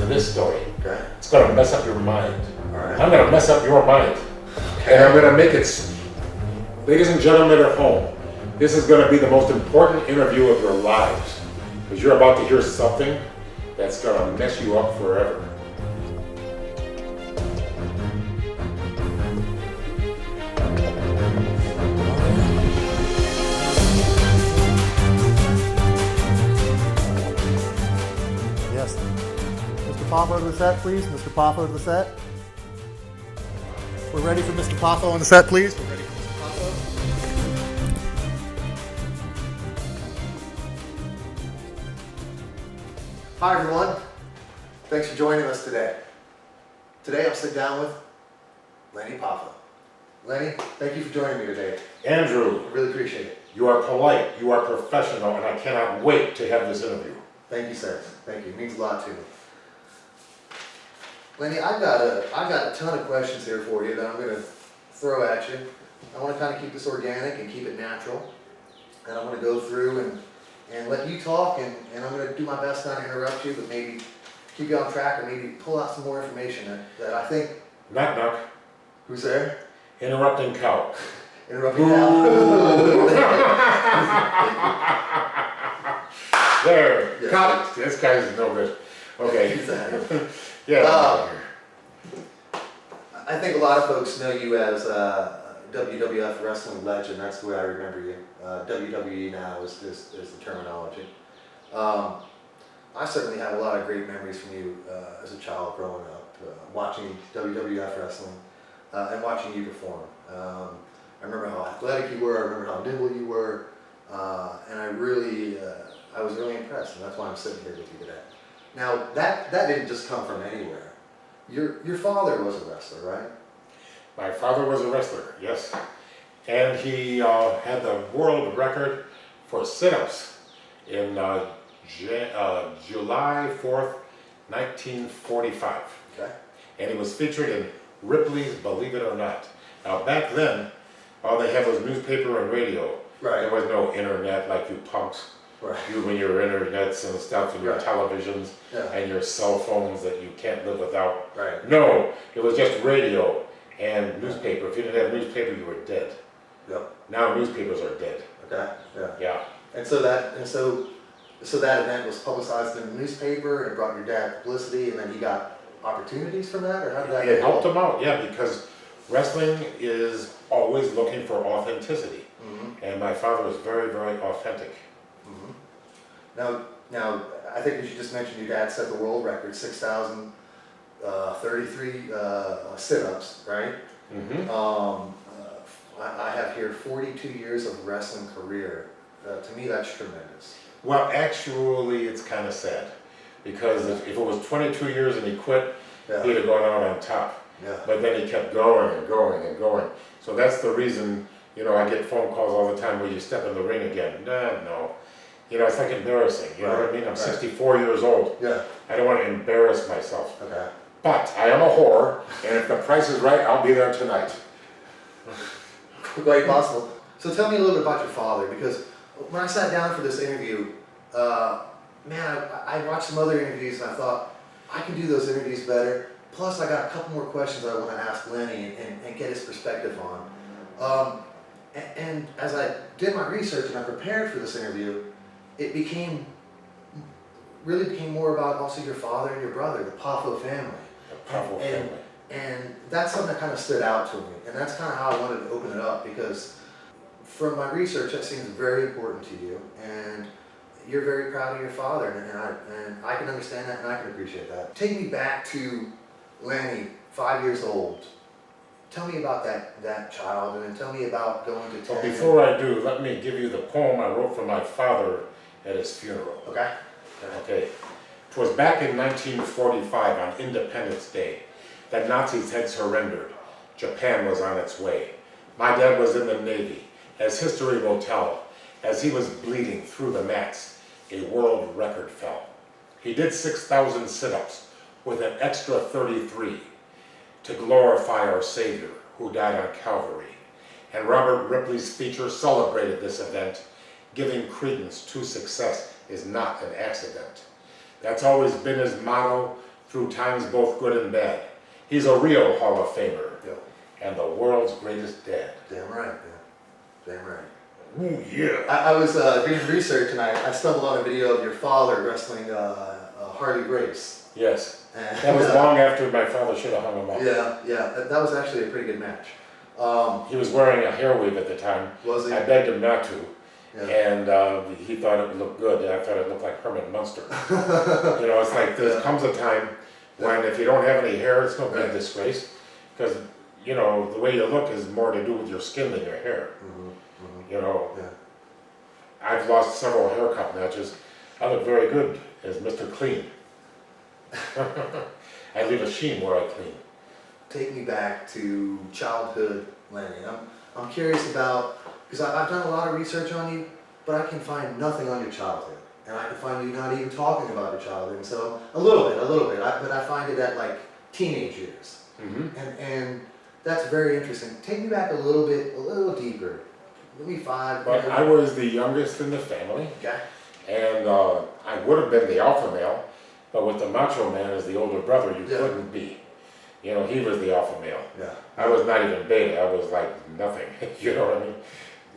this story. Okay. It's going to mess up your mind. All right. I'm going to mess up your mind. Okay. And I'm going to make it, ladies and gentlemen at home, this is going to be the most important interview of your lives. Because you're about to hear something that's going to mess you up forever. Yes. Mr. Poffo to the set, please. Mr. Poffo to the set. We're ready for Mr. Poffo on the set, please. We're ready for Mr. Poffo. Hi, everyone. Thanks for joining us today. Today, I'll sit down with Lanny Poffo. Lenny, thank you for joining me today. Andrew, I really appreciate it. you are polite, you are professional, and I cannot wait to have this interview. Thank you, sir. Thank you. It means a lot to me. Lenny, I've got a ton of questions here for you that I'm going to throw at you. I want to kind of keep this organic and keep it natural. And I'm going to go through and let you talk, and I'm going to do my best not to interrupt you, but maybe keep you on track or maybe pull out some more information that I think... Knock, knock. Who's there? Interrupting cow. Interrupting now. There. Yes. Got it. This guy's no good. Okay. Exactly. Yeah. I think a lot of folks know you as WWF Wrestling Legend. That's the way I remember you. WWE now is the terminology. I certainly have a lot of great memories from you as a child growing up, watching WWF Wrestling and watching you perform. I remember how athletic you were, I remember how nimble you were, and I was really impressed, and that's why I'm sitting here with you today. Now, that didn't just come from anywhere. Your father was a wrestler, right? My father was a wrestler, yes. And he had the world record for sit-ups in July 4th, 1945. Okay. And he was featured in Ripley's Believe It or Not. Now back then, all they had was newspaper and radio. Right. There was no internet like you punks. Right. You and your internets and stuff and your Right. televisions Yeah. and your cell phones that you can't live without. Right. No, it was just radio and newspaper. If you didn't have newspaper, you were dead. Yep. Now newspapers are dead. Okay. Yeah. Yeah. And so that event was publicized in the newspaper, and it brought your dad publicity, and then he got opportunities from that, or how did that? It helped him out, yeah, because wrestling is always looking for authenticity. Mm-hmm. And my father was very, very authentic. Mm-hmm. Now, I think as you just mentioned, your dad set the world record, 6,033 sit-ups, right? Mm-hmm. I have here 42 years of wrestling career. To me, that's tremendous. Well, actually, it's kind of sad. Because if it was 22 years and he quit, Yeah. he'd have gone out on top. Yeah. But then he kept going and going and going. So that's the reason, I get phone calls all the time, will you step in the ring again? No. It's like embarrassing, you know what I mean? I'm Right. 64 years old. Yeah. I don't want to embarrass myself. Okay. But I am a whore, and if the price is right, I'll be there tonight. Quite possible. So tell me a little bit about your father, because when I sat down for this interview, I watched some other interviews and I thought, I can do those interviews better. Plus, I got a couple more questions I want to ask Lenny and get his perspective on. And as I did my research and I prepared for this interview, it really became more about also your father and your brother, the Poffo family. The Poffo family. And that's something that kind of stood out to me. And that's kind of how I wanted to open it up, because from my research, that seems very important to you. And you're very proud of your father, and I can understand that and I can appreciate that. Take me back to Lanny, 5 years old. Tell me about that child, and then tell me about going to 10. But before I do, let me give you the poem I wrote for my father at his funeral. Okay. Okay. It was back in 1945 on Independence Day that Nazis had surrendered. Japan was on its way. My dad was in the Navy. As history will tell, as he was bleeding through the mats, a world record fell. He did 6,000 sit-ups with an extra 33 to glorify our Savior who died on Calvary. And Robert Ripley's feature celebrated this event. Giving credence to success is not an accident. That's always been his motto through times both good and bad. He's a real Hall of Famer. Yep. And the world's greatest dad. Damn right, man. Damn right. Ooh, yeah. I was doing research and I stumbled on a video of your father wrestling Harley Race. Yes. And, That was long after my father should have hung him up. Yeah, that was actually a pretty good match. He was wearing a hair weave at the time. Was he? I begged him not to. Yeah. And he thought it would look good. I thought it looked like Herman Munster. You know, it's like there comes a time when if you don't have any hair, it's no big disgrace. Because, you know, the way you look is more to do with your skin than your hair. You know, I've lost several haircut matches. I look very good as Mr. Clean. I leave a sheen where I clean. Take me back to childhood, Lanny. I'm curious about, because I've done a lot of research on you, but I can find nothing on your childhood. And I can find you not even talking about your childhood. And so, a little bit, but I find it at like teenage years. And that's very interesting. Take me back a little deeper. Maybe 5. But I was the youngest in the family. Okay. And I would have been the alpha male, but with the Macho Man as the older brother, you couldn't be. You know, he was the alpha male. Yeah. I was not even beta, I was like nothing. You know what I mean?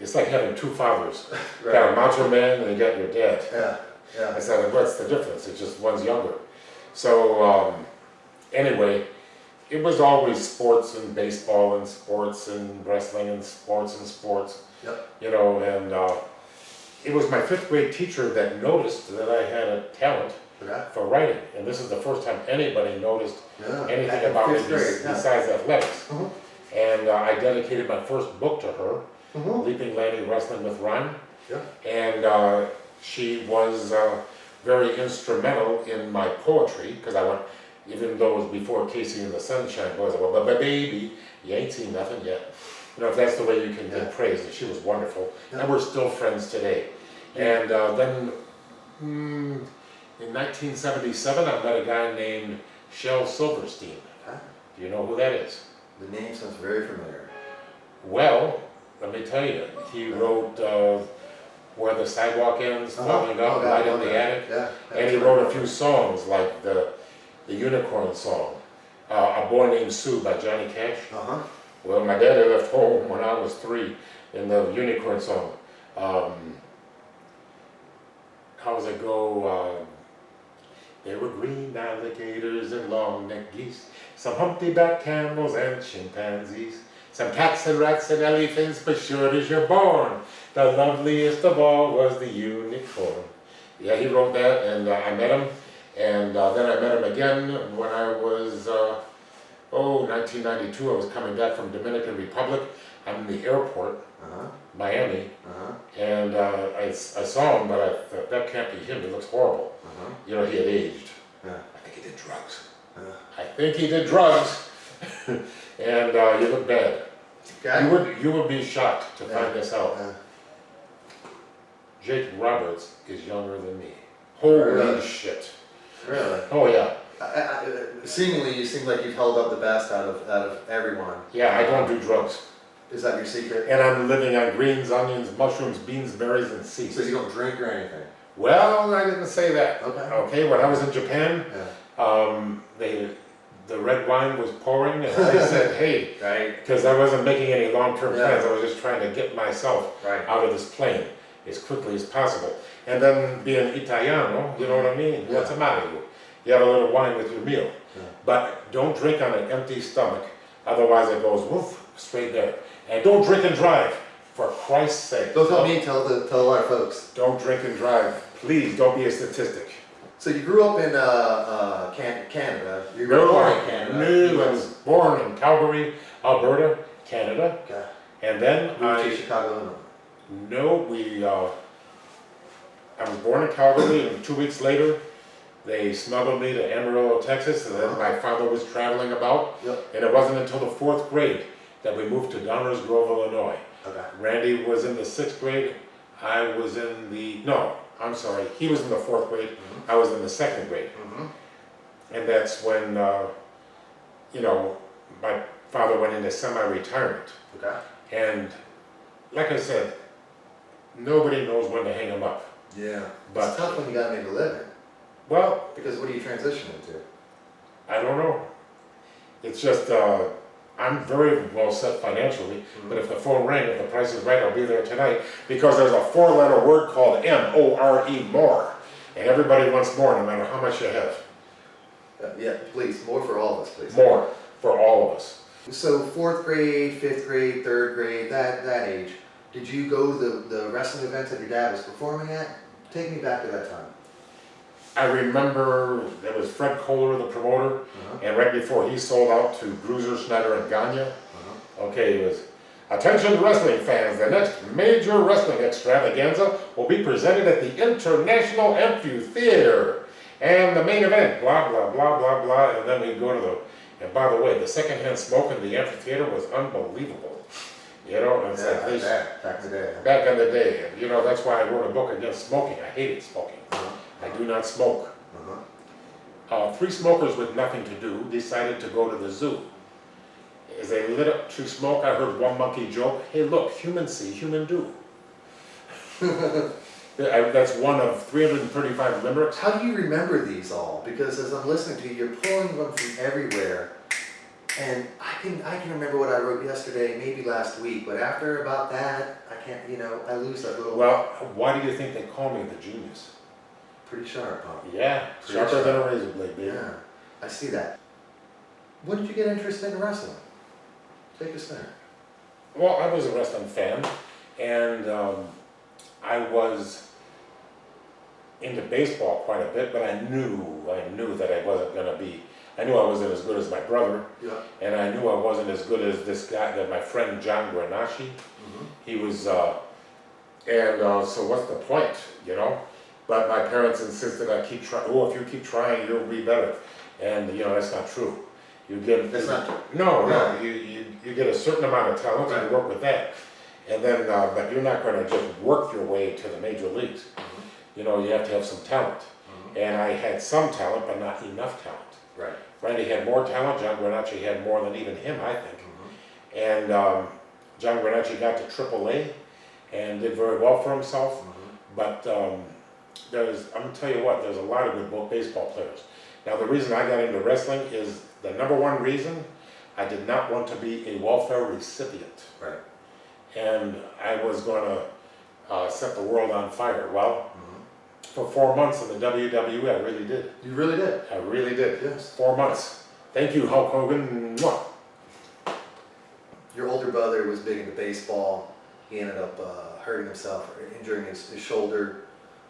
It's like having two fathers. You got a Macho Man and you got your dad. Yeah. I said, what's the difference? It's just one's younger. So anyway, it was always sports and baseball and sports and wrestling and sports. Yep. You know, and it was my 5th grade teacher that noticed that I had a talent for writing. And this is the first time anybody noticed anything about me besides athletics. And I dedicated my first book to her, Leaping Lanny, Wrestling with Rhyme. And she was very instrumental in my poetry, because I went, even though it was before Casey and the Sunshine Boys, I went, but baby, you ain't seen nothing yet. You know, if that's the way you can get praise, and she was wonderful. And we're still friends today. And then in 1977, I met a guy named Shel Silverstein. Do you know who that is? The name sounds very familiar. Well, let me tell you, he wrote Where the Sidewalk Ends, Falling Up, Light in the Attic. And he wrote a few songs like the Unicorn song, A Boy Named Sue by Johnny Cash. Well, my daddy left home when I was 3 in the Unicorn song. How does it go? There were green alligators and long-necked geese, some humpty-backed camels and chimpanzees, some cats and rats and elephants, but sure as you're born, the loveliest of all was the unicorn. Yeah, he wrote that, and I met him, and then I met him again when I was 1992, I was coming back from Dominican Republic. I'm in the airport, Miami, and I saw him, but I thought, that can't be him, he looks horrible. You know, he had aged. I think he did drugs. I think he did drugs. And you look bad. You would be shocked to find this out. Jake Roberts is younger than me. Holy shit. Really? Oh yeah. Seemingly, you seem like you've held up the best out of everyone. Yeah, I don't do drugs. Is that your secret? And I'm living on greens, onions, mushrooms, beans, berries, and seeds. So you don't drink or anything? Well, I didn't say that. Okay. When I was in Japan, the red wine was pouring, and I said, hey, because I wasn't making any long-term plans. I was just trying to get myself out of this plane as quickly as possible. And then being Italiano, you know what I mean? What's the matter with you? You have a little wine with your meal. But don't drink on an empty stomach, otherwise it goes woof, straight there. And don't drink and drive, for Christ's sake. Don't tell me, tell our folks. Don't drink and drive. Please, don't be a statistic. So you grew up in Canada. You were born in Canada. No, I was born in Calgary, Alberta, Canada. And then moved to Chicago, Illinois. No, I was born in Calgary, and 2 weeks later, they smuggled me to Amarillo, Texas, and then my father was traveling about. And it wasn't until the 4th grade that we moved to Downers Grove, Illinois. Randy was in the 6th grade. I was in the, no, I'm sorry, he was in the 4th grade. I was in the 2nd grade. And that's when, you know, my father went into semi-retirement. And like I said, nobody knows when to hang him up. But it's tough when you gotta make a living. Well, because what do you transition into? I don't know. It's just, I'm very well set financially, but if the phone rang, if the price is right, I'll be there tonight, because there's a 4-letter word called M-O-R-E, more. And everybody wants more, no matter how much you have. Yeah, please, more for all of us, please. More for all of us. So 4th grade, 5th grade, 3rd grade, that age, did you go to the wrestling events that your dad was performing at? Take me back to that time. I remember there was Fred Kohler, the promoter, and right before he sold out to Bruiser, Schneider, and Gagne, okay, it was, attention wrestling fans, the next major wrestling extravaganza will be presented at the International Amphitheater. And the main event, blah, blah, blah, blah, blah, and then we go to the, and by the way, the secondhand smoke in the amphitheater was unbelievable. You know, and it's like this, back in the day. back in the day, you know, that's why I wrote a book against smoking. I hated smoking. I do not smoke. 3 smokers with nothing to do decided to go to the zoo. As they lit up to smoke, I heard one monkey joke, hey look, humans see, human do. That's one of 335 limericks. How do you remember these all? Because as I'm listening to you, you're pulling them from everywhere. And I can remember what I wrote yesterday, maybe last week, but after about that, I can't, you know, I lose that little... Well, why do you think they call me the genius? Pretty sharp, huh? Yeah, sharper than a razor blade, baby. Yeah, I see that. When did you get interested in wrestling? Take us there. Well, I was a wrestling fan, and I was into baseball quite a bit, but I knew that I wasn't going to be, I knew I wasn't as good as my brother, and I knew I wasn't as good as this guy, that my friend John Granacci. He was, so what's the point, you know? But my parents insisted I keep trying. Oh, if you keep trying, you'll be better. And you know, that's not true. You get, That's not true. No, you get a certain amount of talent and you work with that. And then, but you're not going to just work your way to the major leagues. You know, you have to have some talent. And I had some talent, but not enough talent. Right. Randy had more talent. John Granacci had more than even him, I think. And John Granacci got to AAA and did very well for himself. But I'm gonna tell you what, there's a lot of good baseball players. Now the reason I got into wrestling is the number one reason, I did not want to be a welfare recipient. Right. And I was gonna set the world on fire. Well, for 4 months in the WWE, I really did. You really did? I really did. Yes. 4 months. Thank you, Hulk Hogan. Mwah. Your older brother was big into baseball. He ended up hurting himself, or injuring his shoulder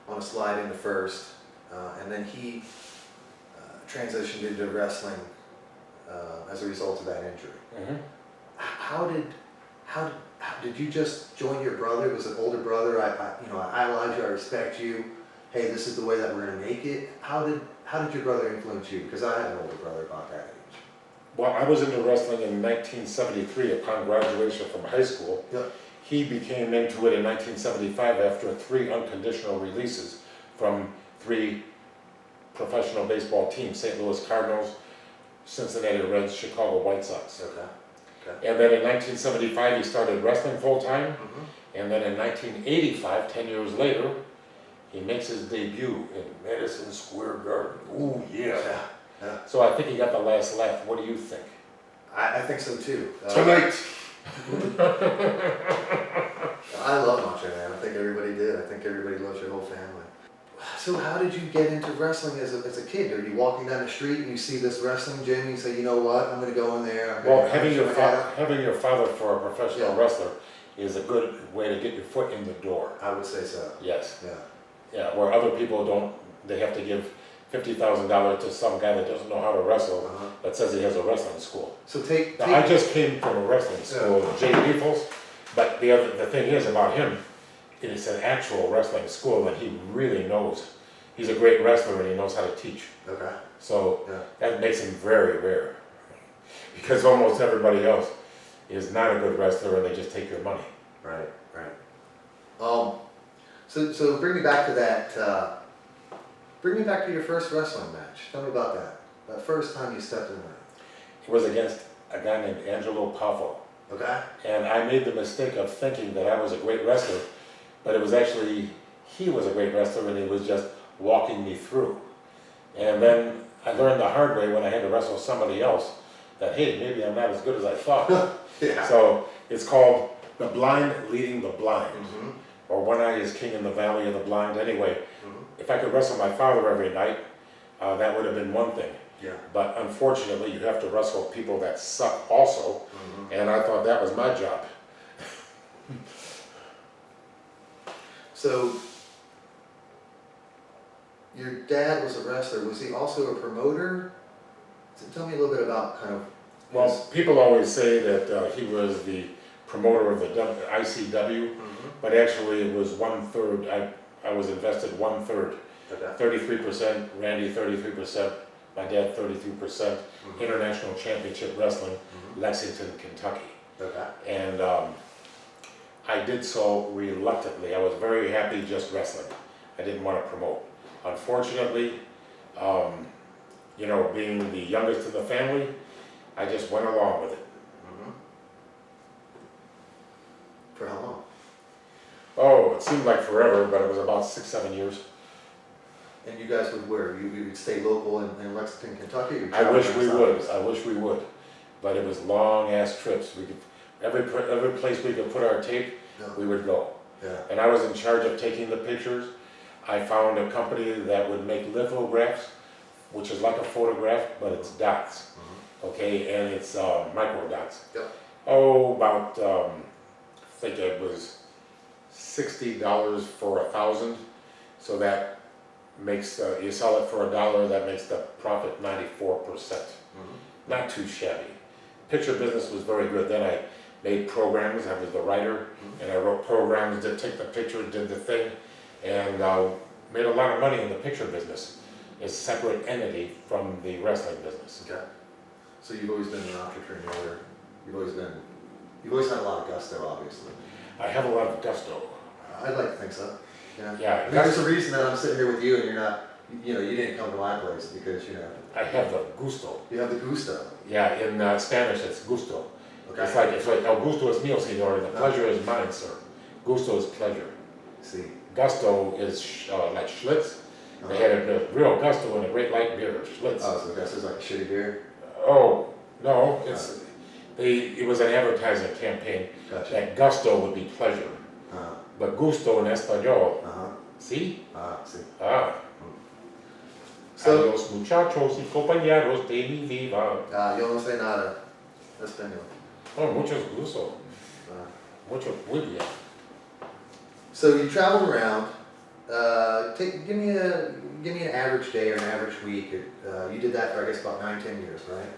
on a slide into first, and then he transitioned into wrestling as a result of that injury. How did you just join your brother? Was an older brother? I idolize you. I respect you. Hey, this is the way that we're going to make it. How did your brother influence you? Because I had an older brother about that age. Well, I was into wrestling in 1973 upon graduation from high school. Yep. He became into it in 1975 after 3 unconditional releases from 3 professional baseball teams, St. Louis Cardinals, Cincinnati Reds, Chicago White Sox. Okay. And then in 1975 he started wrestling full-time, and then in 1985, 10 years later, he makes his debut in Madison Square Garden. Ooh, yeah. So I think he got the last laugh. What do you think? I think so too. Tonight! I love Macho, man. I think everybody did. I think everybody loves your whole family. So how did you get into wrestling as a kid? Are you walking down the street and you see this wrestling gym and you say, you know what, I'm going to go in there. Well, having your father for a professional wrestler is a good way to get your foot in the door. I would say so. Yes. Yeah. Where other people don't, they have to give $50,000 to some guy that doesn't know how to wrestle, that says he has a wrestling school. So Now, I just came from a wrestling school, Jay Beefles, but the thing is about him, it's an actual wrestling school that he really knows. He's a great wrestler and he knows how to teach. Okay. So that makes him very rare. Because almost everybody else is not a good wrestler and they just take your money. Right. So bring me back to that. Bring me back to your first wrestling match. Tell me about that. That first time you stepped in the ring. It was against a guy named Angelo Poffo. Okay. And I made the mistake of thinking that I was a great wrestler, but it was actually, he was a great wrestler and he was just walking me through. And then I learned the hard way when I had to wrestle somebody else that, hey, maybe I'm not as good as I thought. Yeah. So it's called The Blind Leading the Blind, Mm-hmm. or One Eye is King in the Valley of the Blind. Anyway, Mm-hmm. if I could wrestle my father every night, that would have been one thing. Yeah. But unfortunately, you have to wrestle people that suck also, Mm-hmm. and I thought that was my job. So, your dad was a wrestler. Was he also a promoter? So tell me a little bit about kind of. Well, people always say that he was the promoter of the ICW, but actually it was 1/3. I was invested 1/3. Okay. 33%, Randy 33%, my dad 33%, Mhm. International Championship Wrestling, Mhm. Lexington, Kentucky. Okay. And I did so reluctantly. I was very happy just wrestling. I didn't want to promote. Unfortunately, you know, being the youngest in the family, I just went along with it. Mm-hmm. For how long? Oh, it seemed like forever, but it was about 6-7 years. And you guys would where? You would stay local in Lexington, Kentucky? Or I travel wish around we South? would. I wish we would, but it was long ass trips. We could every place we could put our tape, No. we would go. Yeah. And I was in charge of taking the pictures. I found a company that would make lithographs, which is like a photograph, but it's dots. Mhm. Okay, and it's micro dots. Yep. Oh, about I think it was $60 for 1,000. So that makes you sell it for $1. That makes the profit 94%. Mhm. Not too shabby. Picture business was very good. Then I made programs. I was the writer, and I wrote programs, did take the picture, did the thing, and made a lot of money in the picture business. It's a separate entity from the wrestling business. Okay. So you've always been an entrepreneur. You've always had a lot of gusto, obviously. I have a lot of gusto. I'd like to think so. Yeah. Yeah, I mean, there's a reason that I'm sitting here with you and you're not. You know, you didn't come to my place because I have the gusto. you have the gusto. Yeah, in Spanish it's gusto. Okay. It's like el gusto es mío, señor. The pleasure is mine, sir. Gusto is pleasure. See. Gusto is like Schlitz. They Uh-huh. had a real gusto and a great light beer, Schlitz. Oh, so gusto's like a shitty beer. Oh, no, it was an advertising campaign Gotcha. that gusto would be pleasure, Uh-huh. but gusto in español, Uh-huh. see? See. Ah. So, Adios muchachos y compañeros de mi vida. yo no sé nada español. Oh, muchos gusto. Uh, Mucho, muy bien. So you traveled around. Give me an average day or an average week. You did that for I guess about 9-10 years, right?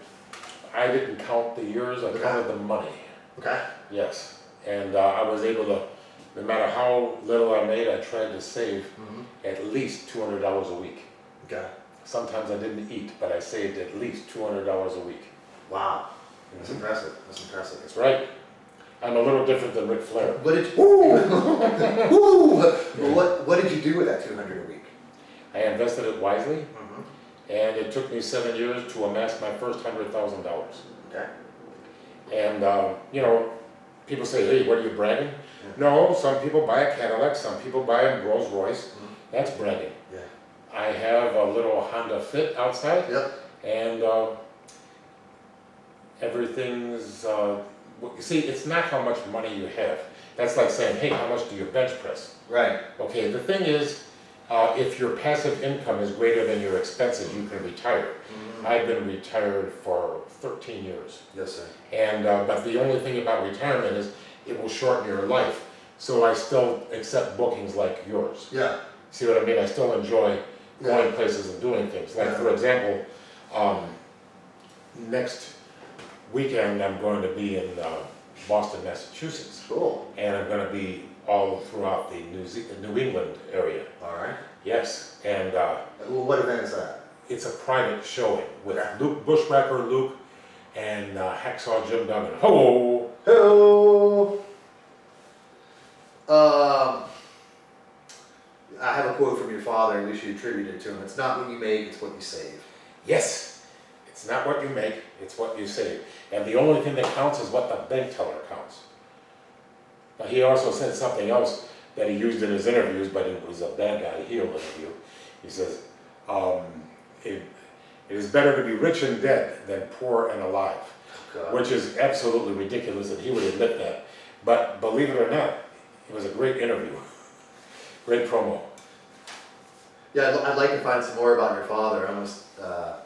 I didn't count the years, I Okay. counted the money. Okay. Yes. And I was able to, no matter how little I made, I tried to save Mm-hmm. at least $200 a week. Okay. Sometimes I didn't eat, but I saved at least $200 a week. Wow. That's Mhm. impressive. That's impressive. That's right. I'm a little different than Ric Flair. What did you, Ooh! What did you do with that 200 a week? I invested it wisely, Mm-hmm. and it took me 7 years to amass my first $100,000. Okay. And, you know, people say, hey, what are you bragging? Yeah. No, some people buy a Cadillac, some people buy a Rolls Royce. Mhm. That's bragging. Yeah. I have a little Honda Fit outside, Yep. and everything's, you see, it's not how much money you have. That's like saying, hey, how much do you bench press? Right. Okay, the thing is, if your passive income is greater than your expenses, you can retire. Mm-hmm. I've been retired for 13 years. Yes, sir. And, but the only thing about retirement is it will shorten your life. So I still accept bookings like yours. Yeah. See what I mean? I still enjoy going Yeah. places and doing things. Like, Yeah. for example, next weekend I'm going to be in Boston, Massachusetts. Cool. And I'm going to be all throughout the New England area. All right. Yes, and Well, what event is that? it's a private showing with Okay. Luke Bushwhacker Luke and Hacksaw Jim Duggan. Ho! Hello. I have a quote from your father, at least you attributed to him. It's not what you make, it's what you save. Yes, it's not what you make, it's what you save. And the only thing that counts is what the bank teller counts. Now, he also said something else that he used in his interviews, but it was a bad guy heel interview. He says, if It is better to be rich and dead than poor and alive, God. which is absolutely ridiculous, and he would admit that. But believe it or not, it was a great interview, great promo. Yeah, I'd like to find some more about your father. I almost, I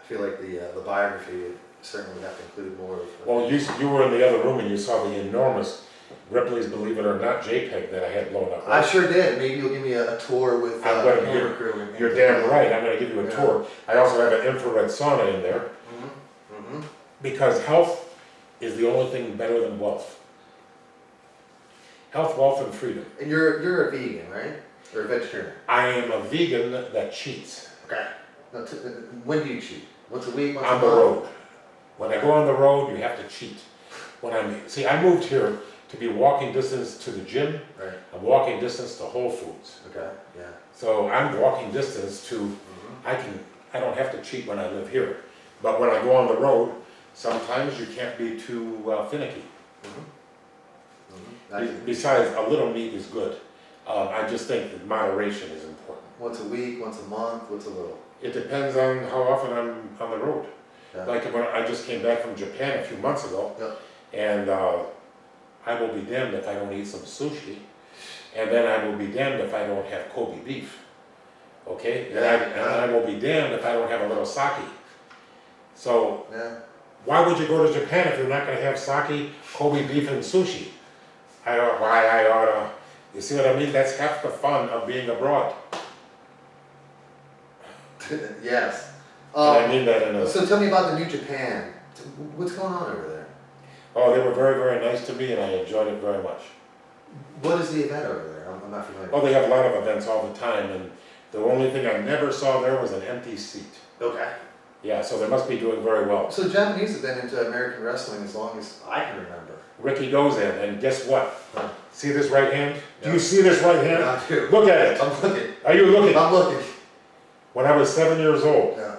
feel like the biography certainly would have to include more of. Well, you were in the other room and you saw the enormous Ripley's Believe It or Not JPEG that I had blown up. I sure did. Maybe you'll give me a tour with I'm gonna camera give- crew. You're damn right, I'm gonna give you a Yeah. tour. I also have an infrared sauna in there, Mm-hmm. because health is the only thing better than wealth. Health, wealth, and freedom. And you're a vegan, right? Or a vegetarian? I am a vegan that cheats Okay. Now, when do you cheat? Once a week? Once on a the month? road. When I go on the road, you have to cheat. See, I moved here to be walking distance to the gym, Right. and walking distance to Whole Foods. Okay. Yeah. So I'm walking distance to, Mm-hmm. I don't have to cheat when I live here. But when I go on the road, sometimes you can't be too finicky. Besides, a little meat is good. I just think that moderation is important. Once a week, once a month, what's a little? It depends on how often I'm on the road. Yeah. Like when I just came back from Japan a few months ago, and I will be damned if I don't eat some sushi, and then I will be damned if I don't have Kobe beef. Okay? And I will be damned if I don't have a little sake. So, Yeah. why would you go to Japan if you're not going to have sake, Kobe beef, and sushi? I ought to. You see what I mean? That's half the fun of being abroad. Yes. And I mean that in a. So tell me about the New Japan. What's going on over there? Oh, they were very, very nice to me, and I enjoyed it very much. What is the event over there? I'm not familiar. Oh, they have a lot of events all the time, and the only thing I never saw there was an empty seat. Okay. Yeah, so they must be doing very well. So the Japanese have been into American wrestling as long as I can remember. Ricky Dozan, and guess what? Huh. See this right hand? Do Yeah. you see this right hand? Yeah, I do. Look at it. I'm looking. Are you looking? I'm looking. When I was 7 years old, Yeah.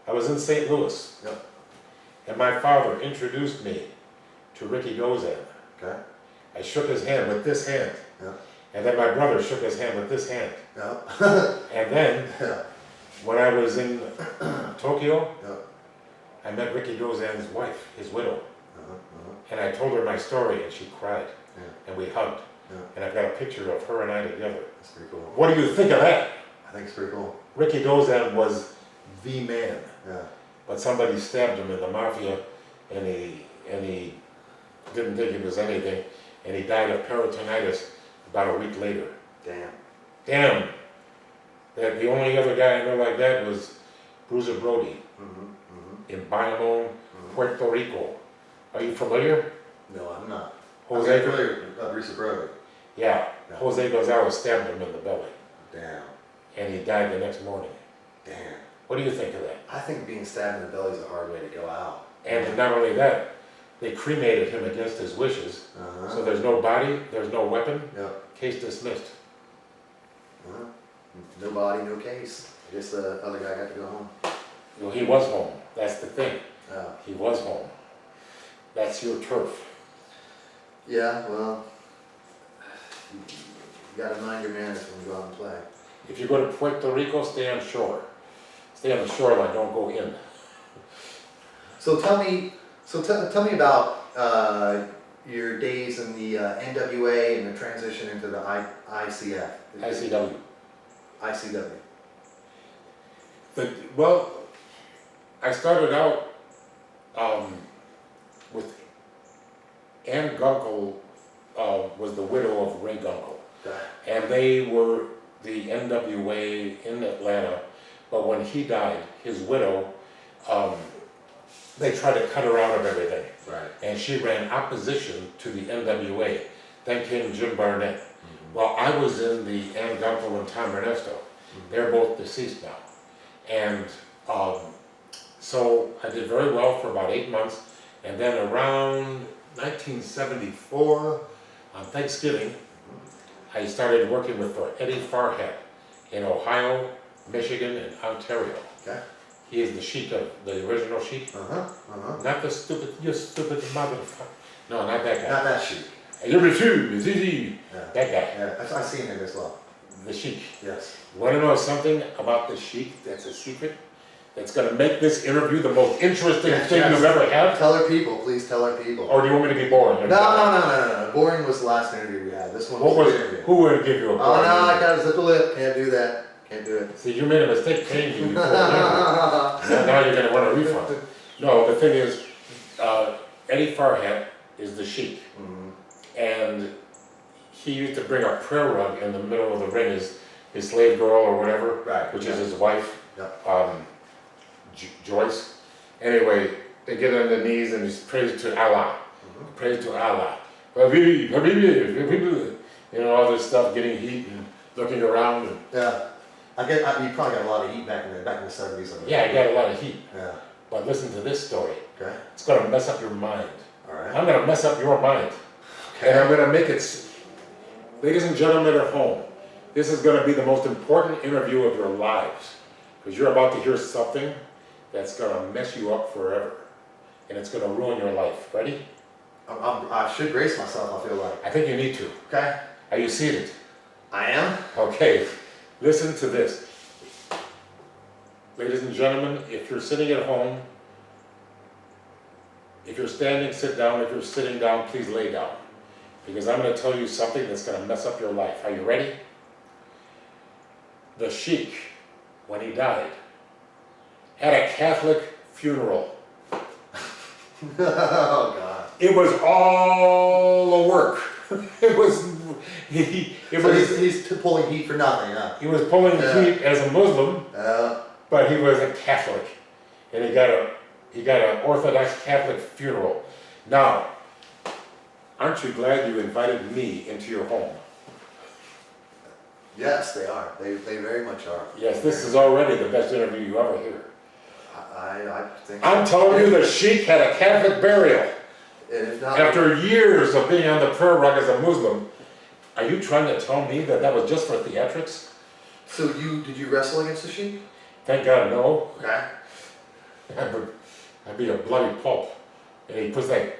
I was in St. Louis, Yep. and my father introduced me to Ricky Dozan. Okay. I shook his hand with this hand, Yeah. and then my brother shook his hand with this hand. Yeah. And then, Yeah. when I was in Tokyo, Yeah. I met Ricky Dozan's wife, his widow, Uh-huh. and I told her my story, and she cried, Yeah. and we hugged, Yeah. and I've got a picture of her and I together. That's pretty cool. What do you think of that? I think it's pretty cool. Ricky Dozan was the man, Yeah. but somebody stabbed him in the mafia, and he didn't think it was anything, and he died of peritonitis about a week later. Damn. Damn! That the only other guy I know like that was Bruiser Brody in Bayamon, Puerto Rico. Are you familiar? No, I'm not. Jose, I'm familiar with Bruce Brody. yeah, Yeah. Jose Gonzalez stabbed him in the belly, Damn. and he died the next morning. Damn. What do you think of that? I think being stabbed in the belly is a hard way to go out. And not only that, they cremated him against his wishes, Uh-huh. so there's no body, there's no weapon, Yeah. case dismissed. Uh-huh. No body, no case. I guess the other guy got to go home. Well, he was home, that's the thing, Yeah. he was home. That's your turf. Yeah, well, you gotta mind your manners when you go out and play. If you go to Puerto Rico, stay on shore. Stay on the shoreline, don't go in. So tell me about your days in the NWA and the transition into the ICF. ICW. ICW. Well, I started out with Ann Gunkel, was the widow of Ray Gunkel. Okay. And they were the NWA in Atlanta, but when he died, his widow, they tried to cut her out of everything. Right. And she ran opposition to the NWA. Then came Jim Barnett. Well, I was in the Ann Gunkel and Tom Ernesto. They're both deceased now. And so I did very well for about 8 months. And then around 1974, on Thanksgiving, I started working with Eddie Farhat in Ohio, Michigan, and Ontario. Okay. He is the Sheik, the original Sheik. Not the stupid, you stupid motherfucker. No, not that guy. Not that sheet. You're the Sheik, it's easy. Yeah. That guy, Yeah, I've seen it as well. the Sheik. Yes. You want to know something about the Sheik that's a secret? It's going to make this interview the most interesting thing you've ever had? Tell our people, please tell our people. Or do you want me to be boring? No. Boring was the last interview we had. This one What was was the interview. Who would give you a boring Oh no, I interview? gotta zip the lip. Can't do that. Can't do it. See, you made a mistake changing before. Now you're going to want a refund. No, the thing is, Eddie Farhat is the Sheik. And he used to bring a prayer rug in the middle of the ring, his slave girl or whatever, Right, which yeah. is his wife, Yeah. Joyce. Anyway, they get on their knees and he prays to Allah. Prays to Allah. Habibi, Habibi, Habibi. You know, all this stuff, getting heat and looking around. And, Yeah. You probably got a lot of heat back in the 70s. yeah, I got a lot of heat. Yeah. But listen to this story. Okay. It's going to mess up your mind. All right. I'm going to mess up your mind. Okay. And I'm going to make it, ladies and gentlemen at home, this is going to be the most important interview of your lives. Because you're about to hear something that's going to mess you up forever. And it's going to ruin your life. Ready? I should brace myself, I feel like. I think you need to. Okay. Are you seated? I am. Okay. Listen to this. Ladies and gentlemen, if you're sitting at home, if you're standing, sit down. If you're sitting down, please lay down. Because I'm going to tell you something that's going to mess up your life. Are you ready? The Sheik, when he died, had a Catholic funeral. Oh God. It was all a work. It was. He's pulling heat for nothing, huh? He was pulling heat as a Muslim, Yeah. but he was a Catholic, and he got an Orthodox Catholic funeral. Now, aren't you glad you invited me into your home? Yes, they are. They very much are. Yes, this is already the best interview you ever hear. I think. I'm telling you, the Sheik had a Catholic burial. And if not, After years of being on the prayer rug as a Muslim, are you trying to tell me that that was just for theatrics? So did you wrestle against the Sheik? Thank God, no. Okay. I'd be a bloody pulp. And he puts that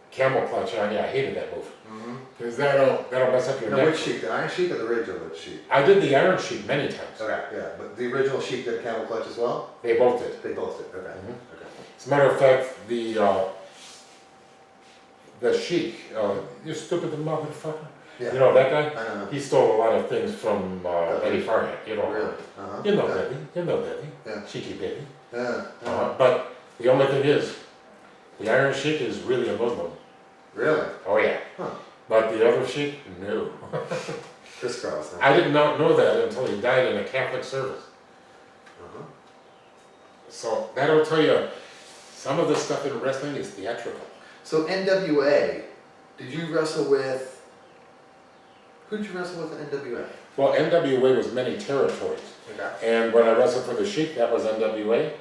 camel clutch on you. I hated that move. Because that'll mess up your No, neck. which Sheik? The Iron Sheik or the original Sheik? I did the Iron Sheik many times. Okay, yeah. But the original Sheik did camel clutch as well? They both did. They both did. Okay. Mhm. Okay. As a matter of fact, the Sheik, you stupid motherfucker. Yeah. You know that guy? I know. He stole a lot of things from Eddie Farhat. You know. Really? Uh-huh. You know, Yeah. baby. You know, baby. Yeah. Cheeky baby. Yeah. But the only thing is, the Iron Sheik is really a Muslim. Really? Oh yeah. Huh. But the other Sheik, no. Crisscross. Huh? I did not know that until he died in a Catholic service. Uh-huh. So that'll tell you, some of the stuff in wrestling is theatrical. So NWA, did you wrestle with? Who did you wrestle with in NWA? Well, NWA was many territories. Okay. And when I wrestled for the Sheik, that was NWA.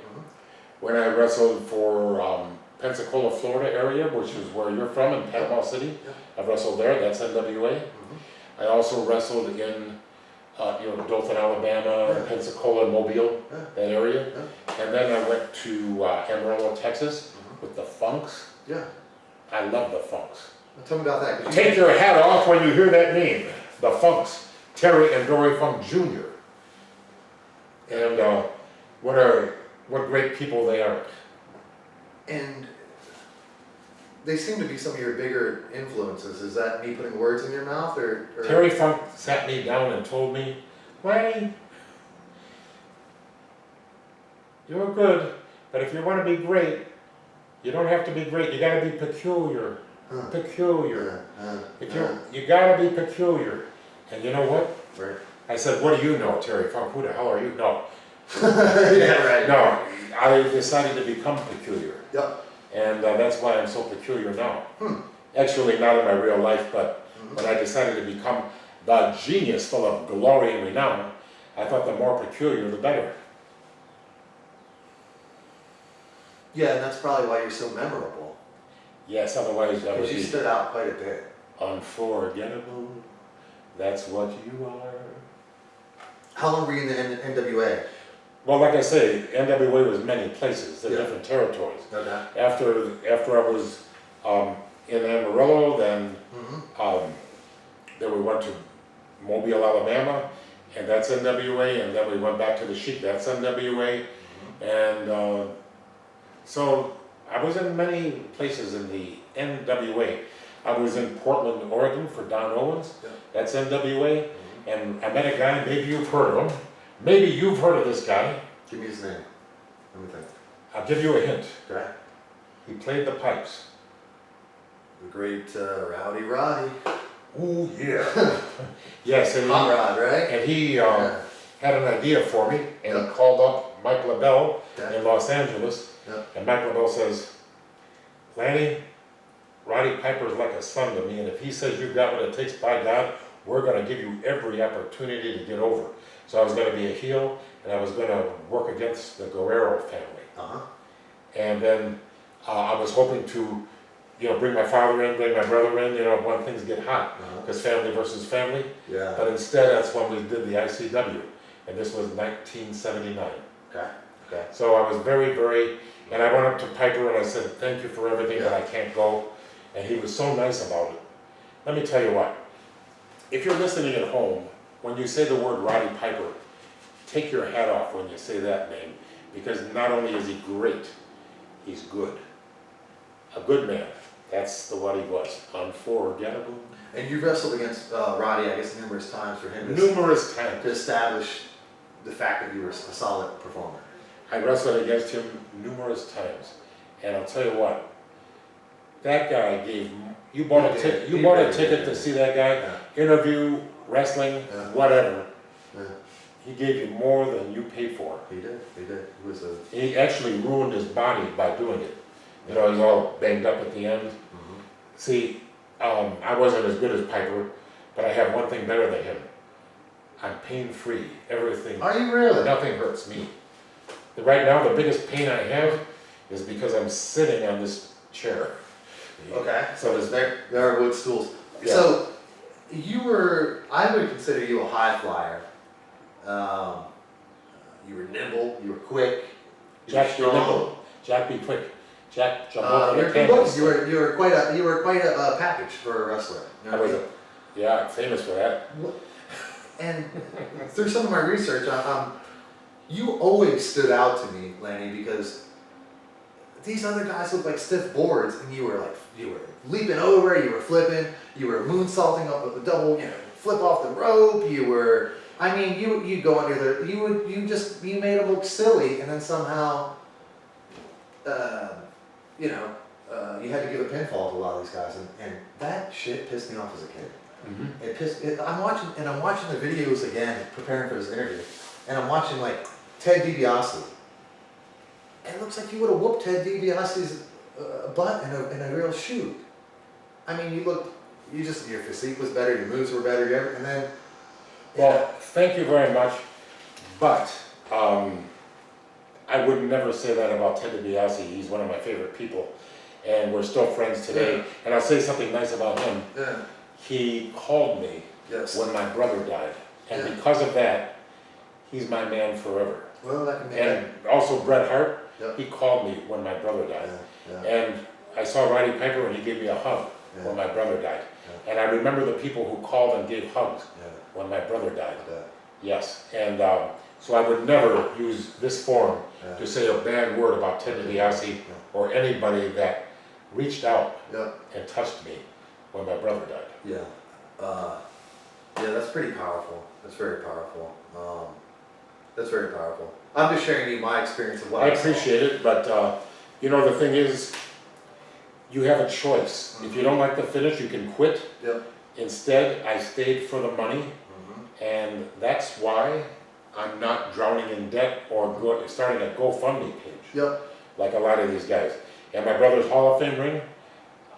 When I wrestled for Pensacola, Florida area, which is where you're from, in Panama City, I wrestled there, that's NWA. I also wrestled in Dothan, Alabama, Pensacola, Mobile, that area. And then I went to Amarillo, Texas, with the Funks. Yeah. I love the Funks. Well, tell me about that. 'Cause Take your hat off when you hear that name, the Funks, Terry and Dory Funk Jr. And what great people they are. And they seem to be some of your bigger influences. Is that me putting words in your mouth, or? Terry Funk sat me down and told me, Lanny, you're good, but if you want to be great, you don't have to be great. You got to be peculiar. Peculiar. If you got to be peculiar. And you know what? Right. I said, what do you know, Terry Funk? Who the hell are you? No. Yeah, right. No, I decided to become peculiar. Yep. And that's why I'm so peculiar now. Actually, not in my real life, but when I decided to become the genius full of glory and renown, I thought the more peculiar, the better. Yeah, and that's probably why you're so memorable. Yes, otherwise I would Because you be stood out quite a bit. unforgettable. That's what you are. How long were you in the NWA? Well, like I say, NWA was many places, the Yeah. different territories. Okay. After I was in Amarillo, then we went to Mobile, Alabama, and that's NWA, and then we went back to the Sheik, that's NWA, And so I was in many places in the NWA. I was in Portland, Oregon for Don Owens. Yeah. That's NWA. And I met a guy, maybe you've heard of him. Maybe you've heard of this guy. Give me his name. Let me think. I'll give you a hint. Okay. He played the pipes. The great Rowdy Roddy. Ooh, yeah. Yes, and Hot Rod, right? he had an idea for me, and he called up Mike LaBelle in Los Angeles. Yeah. And Mike LaBelle says, Lanny, Roddy Piper's like a son to me, and if he says you've got what it takes, by God, we're going to give you every opportunity to get over. So I was going to be a heel, and I was going to work against the Guerrero family. And then I was hoping to, bring my father in, bring my brother in, when things get hot, because family versus family. Yeah. But instead, that's when we did the ICW, and this was 1979. Okay. Okay. So I was very, and I went up to Piper and I said, thank you for everything, but I can't go. And he was so nice about it. Let me tell you what, if you're listening at home, when you say the word Roddy Piper, take your hat off when you say that name, because not only is he great, he's good. A good man. That's what he was. Unforgettable. And you wrestled against Roddy, I guess, numerous times for him Numerous times. to establish the fact that you were a solid performer. I wrestled against him numerous times. And I'll tell you what, that guy gave, you bought a ticket to see that guy, interview, wrestling, whatever. Yeah. He gave you more than you paid for. He did. He actually ruined his body by doing it. He was all banged up at the end. See, I wasn't as good as Piper, but I have one thing better than him. I'm pain-free. Everything. Are you really? Nothing hurts me. Right now, the biggest pain I have is because I'm sitting on this chair. Okay. So there are wood stools. Yeah. So I would consider you a high flyer. You were nimble, you were quick, you were Jack be strong. nimble. Jack be quick. Jack jump over the canvas. You were quite a package for a wrestler. You know what I mean? I'm famous for that. And through some of my research, you always stood out to me, Lanny, because these other guys looked like stiff boards, and you were leaping over, you were flipping, you were moonsaulting up with a double, flip off the rope. You go under you made them look silly, and then somehow, you had to give a pinfall to a lot of these guys, and that shit pissed me off as a kid. I'm watching the videos again, preparing for this interview, and I'm watching like Ted DiBiase. And it looks like you would have whooped Ted DiBiase's butt in a real shoot. I mean, your physique was better, your moves were better, and then. Well, thank you very much, but I would never say that about Ted DiBiase. He's one of my favorite people, and we're still friends today. Yeah. And I'll say something nice about him. Yeah. He called me when my brother died, and because of that, he's my man forever. Well, that can be. And also Bret Hart, he called me when my brother died, and I saw Roddy Piper, and he gave me a hug when my brother died. And I remember the people who called and gave hugs when my brother died. Yes, and so I would never use this forum to say a bad word about Ted DiBiase or anybody that reached out and touched me when my brother died. That's pretty powerful. That's very powerful. That's very powerful. I'm just sharing you my experience of what I saw. Appreciate it, but the thing is, you have a choice. If you don't like the finish, you can quit. Instead, I stayed for the money, and that's why I'm not drowning in debt or starting a GoFundMe page, like a lot of these guys. And my brother's Hall of Fame ring,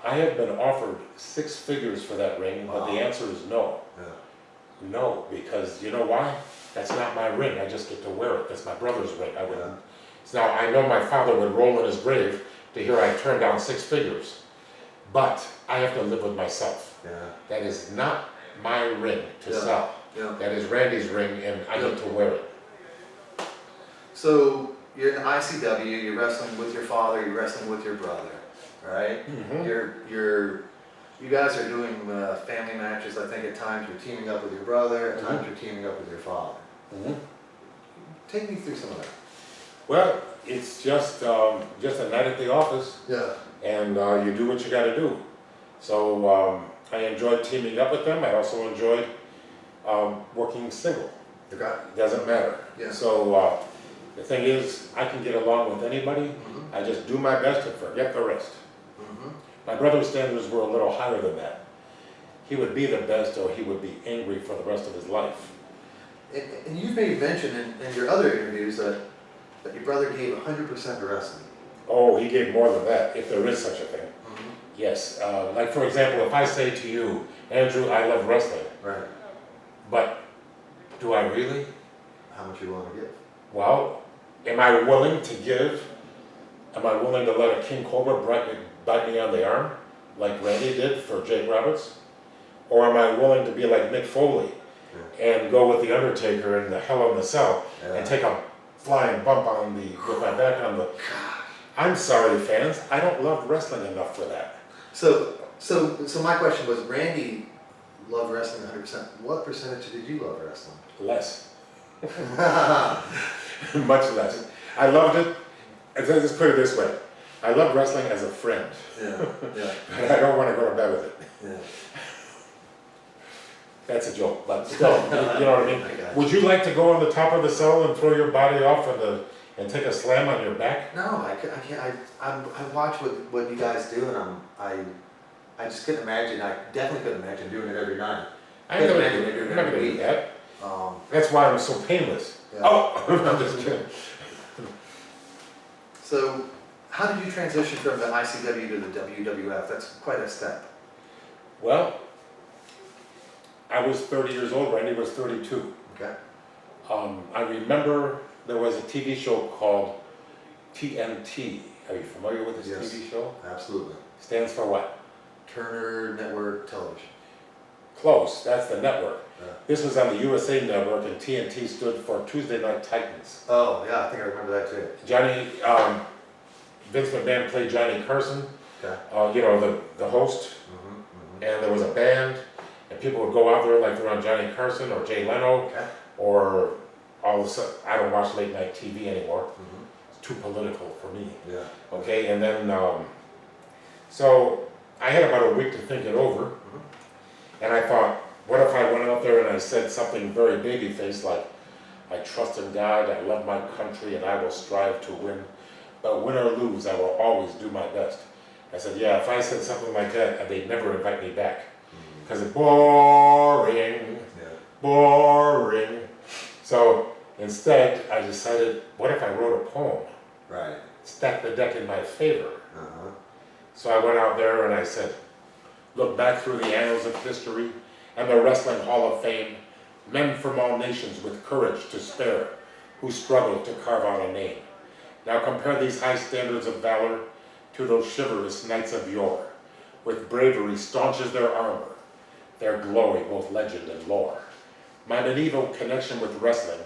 I have been offered 6 figures for that ring, but the answer is no. No, because you know why? That's not my ring. I just get to wear it. That's my brother's ring. I wouldn't. Now, I know my father would roll in his grave to hear I turned down 6 figures, but I have to live with myself. That is not my ring to sell. That is Randy's ring, and I get to wear it. So you're in the ICW. You're wrestling with your father. You're wrestling with your brother, right? You guys are doing family matches. I think at times you're teaming up with your brother. At times you're teaming up with your father. Take me through some of that. Well, it's just a night at the office, Yeah. and you do what you got to do. So I enjoyed teaming up with them. I also enjoyed working single. Okay. It doesn't matter. Yeah. So the thing is, I can get along with anybody. Mm-hmm. I just do my best and forget the rest. Mm-hmm. My brother's standards were a little higher than that. He would be the best, or he would be angry for the rest of his life. And you've made mention in your other interviews that your brother gave 100% to wrestling. Oh, he gave more than that, if there is such a thing. Mm-hmm. Yes, like for example, if I say to you, Andrew, I love wrestling, Right. but do I really? How much you want to give? Well, am I willing to give? Am I willing to let a king cobra bite me on the arm, like Randy did for Jake Roberts? Or am I willing to be like Mick Foley and go with the Undertaker in the Hell in the Cell and take a flying bump on with my back on the... I'm sorry, fans, I don't love wrestling enough for that. So my question was, Randy loved wrestling 100%. What percentage did you love wrestling? Less. Much less. I loved it. Let's put it this way. I love wrestling as a friend. Yeah, yeah. But I don't want to go to bed with it. Yeah. That's a joke, but still, you know what I mean? I got you. Would you like to go on the top of the cell and throw your body off and take a slam on your back? No, I can't. I watch what you guys do, and I just couldn't imagine. I definitely couldn't imagine doing it every night. I'm not going to do that. Um, That's why I'm so painless. Yeah. Oh, I'm just kidding. So, how did you transition from the ICW to the WWF? That's quite a step. Well, I was 30 years old, Randy was 32. Okay. I remember there was a TV show called TNT. Are you familiar with this Yes. TV show? Absolutely. Stands for what? Turner Network Television. Close, that's the network. Yeah. This was on the USA Network, and TNT stood for Tuesday Night Titans. Oh, yeah, I think I remember that too. Johnny, Vince McMahon played Johnny Carson, Okay. you know, the host, Mm-hmm. and there was a band, and people would go out there like they're on Johnny Carson or Jay Leno, Okay. or all of a sudden, I don't watch late night TV anymore. Mm-hmm. It's too political for me. Yeah. Okay, and then, so I had about a week to think it over, and I thought, what if I went out there and I said something very baby-faced like, I trust in God, I love my country, and I will strive to win, but win or lose, I will always do my best. I said, yeah, if I said something like that, they'd never invite me back, because it's boring, boring. So instead, I decided, what if I wrote a poem? Right. Stack the deck in my favor. Uh-huh. So I went out there and I said, look back through the annals of history and the Wrestling Hall of Fame, men from all nations with courage to spare, who struggled to carve out a name. Now compare these high standards of valor to those chivalrous knights of yore, with bravery staunch as their armor, their glory both legend and lore. My medieval connection with wrestling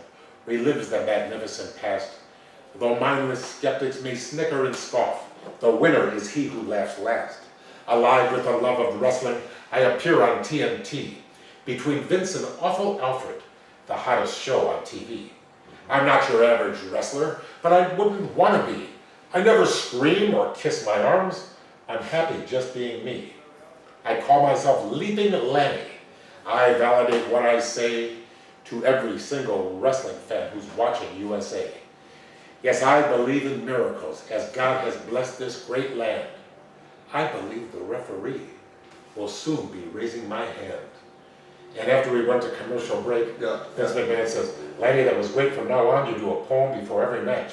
relives the magnificent past, though mindless skeptics may snicker and scoff, the winner is he who laughs last. Alive with the love of wrestling, I appear on TNT, between Vince and Awful Alfred, the hottest show on TV. I'm not your average wrestler, but I wouldn't want to be. I never scream or kiss my arms. I'm happy just being me. I call myself Leaping Lanny. I validate what I say to every single wrestling fan who's watching USA. Yes, I believe in miracles, as God has blessed this great land. I believe the referee will soon be raising my hand. And after we went to commercial break, Vince McMahon says, Lanny, that was great. From now on, you do a poem before every match.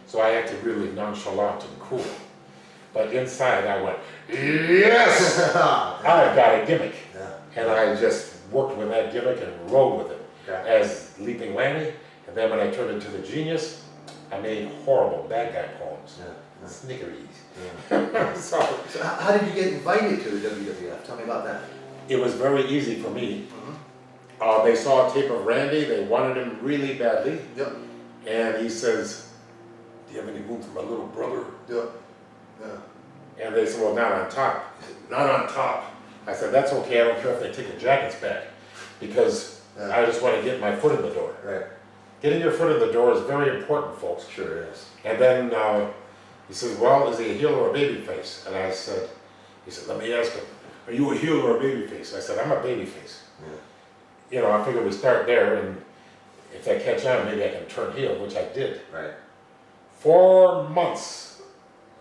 So I acted really nonchalant and cool. But inside, I went, yes! I've got a gimmick. And I just worked with that gimmick and rolled with it as Leaping Lanny. And then when I turned into the Genius, I made horrible bad guy poems. Snickeries. So how did you get invited to the WWF? Tell me about that. It was very easy for me. They saw a tape of Randy, they wanted him really badly. Yep. And he says, do you have any room for my little brother? Yep. Yeah. And they said, well, not on top. He said, not on top. I said, that's okay, I don't care if they take the jackets back, because I just want to get my foot in the door. Right. Getting your foot in the door is very important, folks. Sure is. And then he says, well, is he a heel or a baby face? And I said, he said, let me ask him, are you a heel or a baby face? I said, I'm a baby face. Yeah. You know, I figured we start there, and if I catch on, maybe I can turn heel, which I did. Right. 4 months,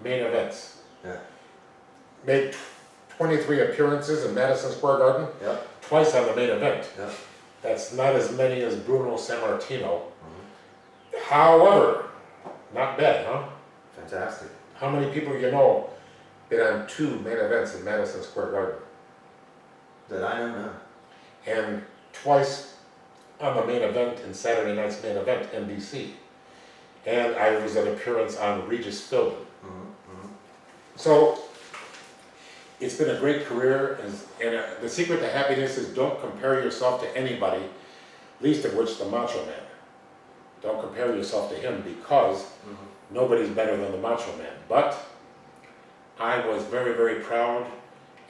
main events. Yeah. Made 23 appearances in Madison Square Garden, Yep. twice on the main event. Yep. That's not as many as Bruno Sammartino. Mm-hmm. However, not bad, huh? Fantastic. How many people you know been on 2 main events in Madison Square Garden? That I don't know. And twice on the main event in Saturday night's main event, NBC. And I was an appearance on Regis Philbin. Mm-hmm. Mm-hmm. So, it's been a great career, and the secret to happiness is don't compare yourself to anybody, least of which the Macho Man. Don't compare yourself to him because nobody's better than the Macho Man. But I was very, very proud,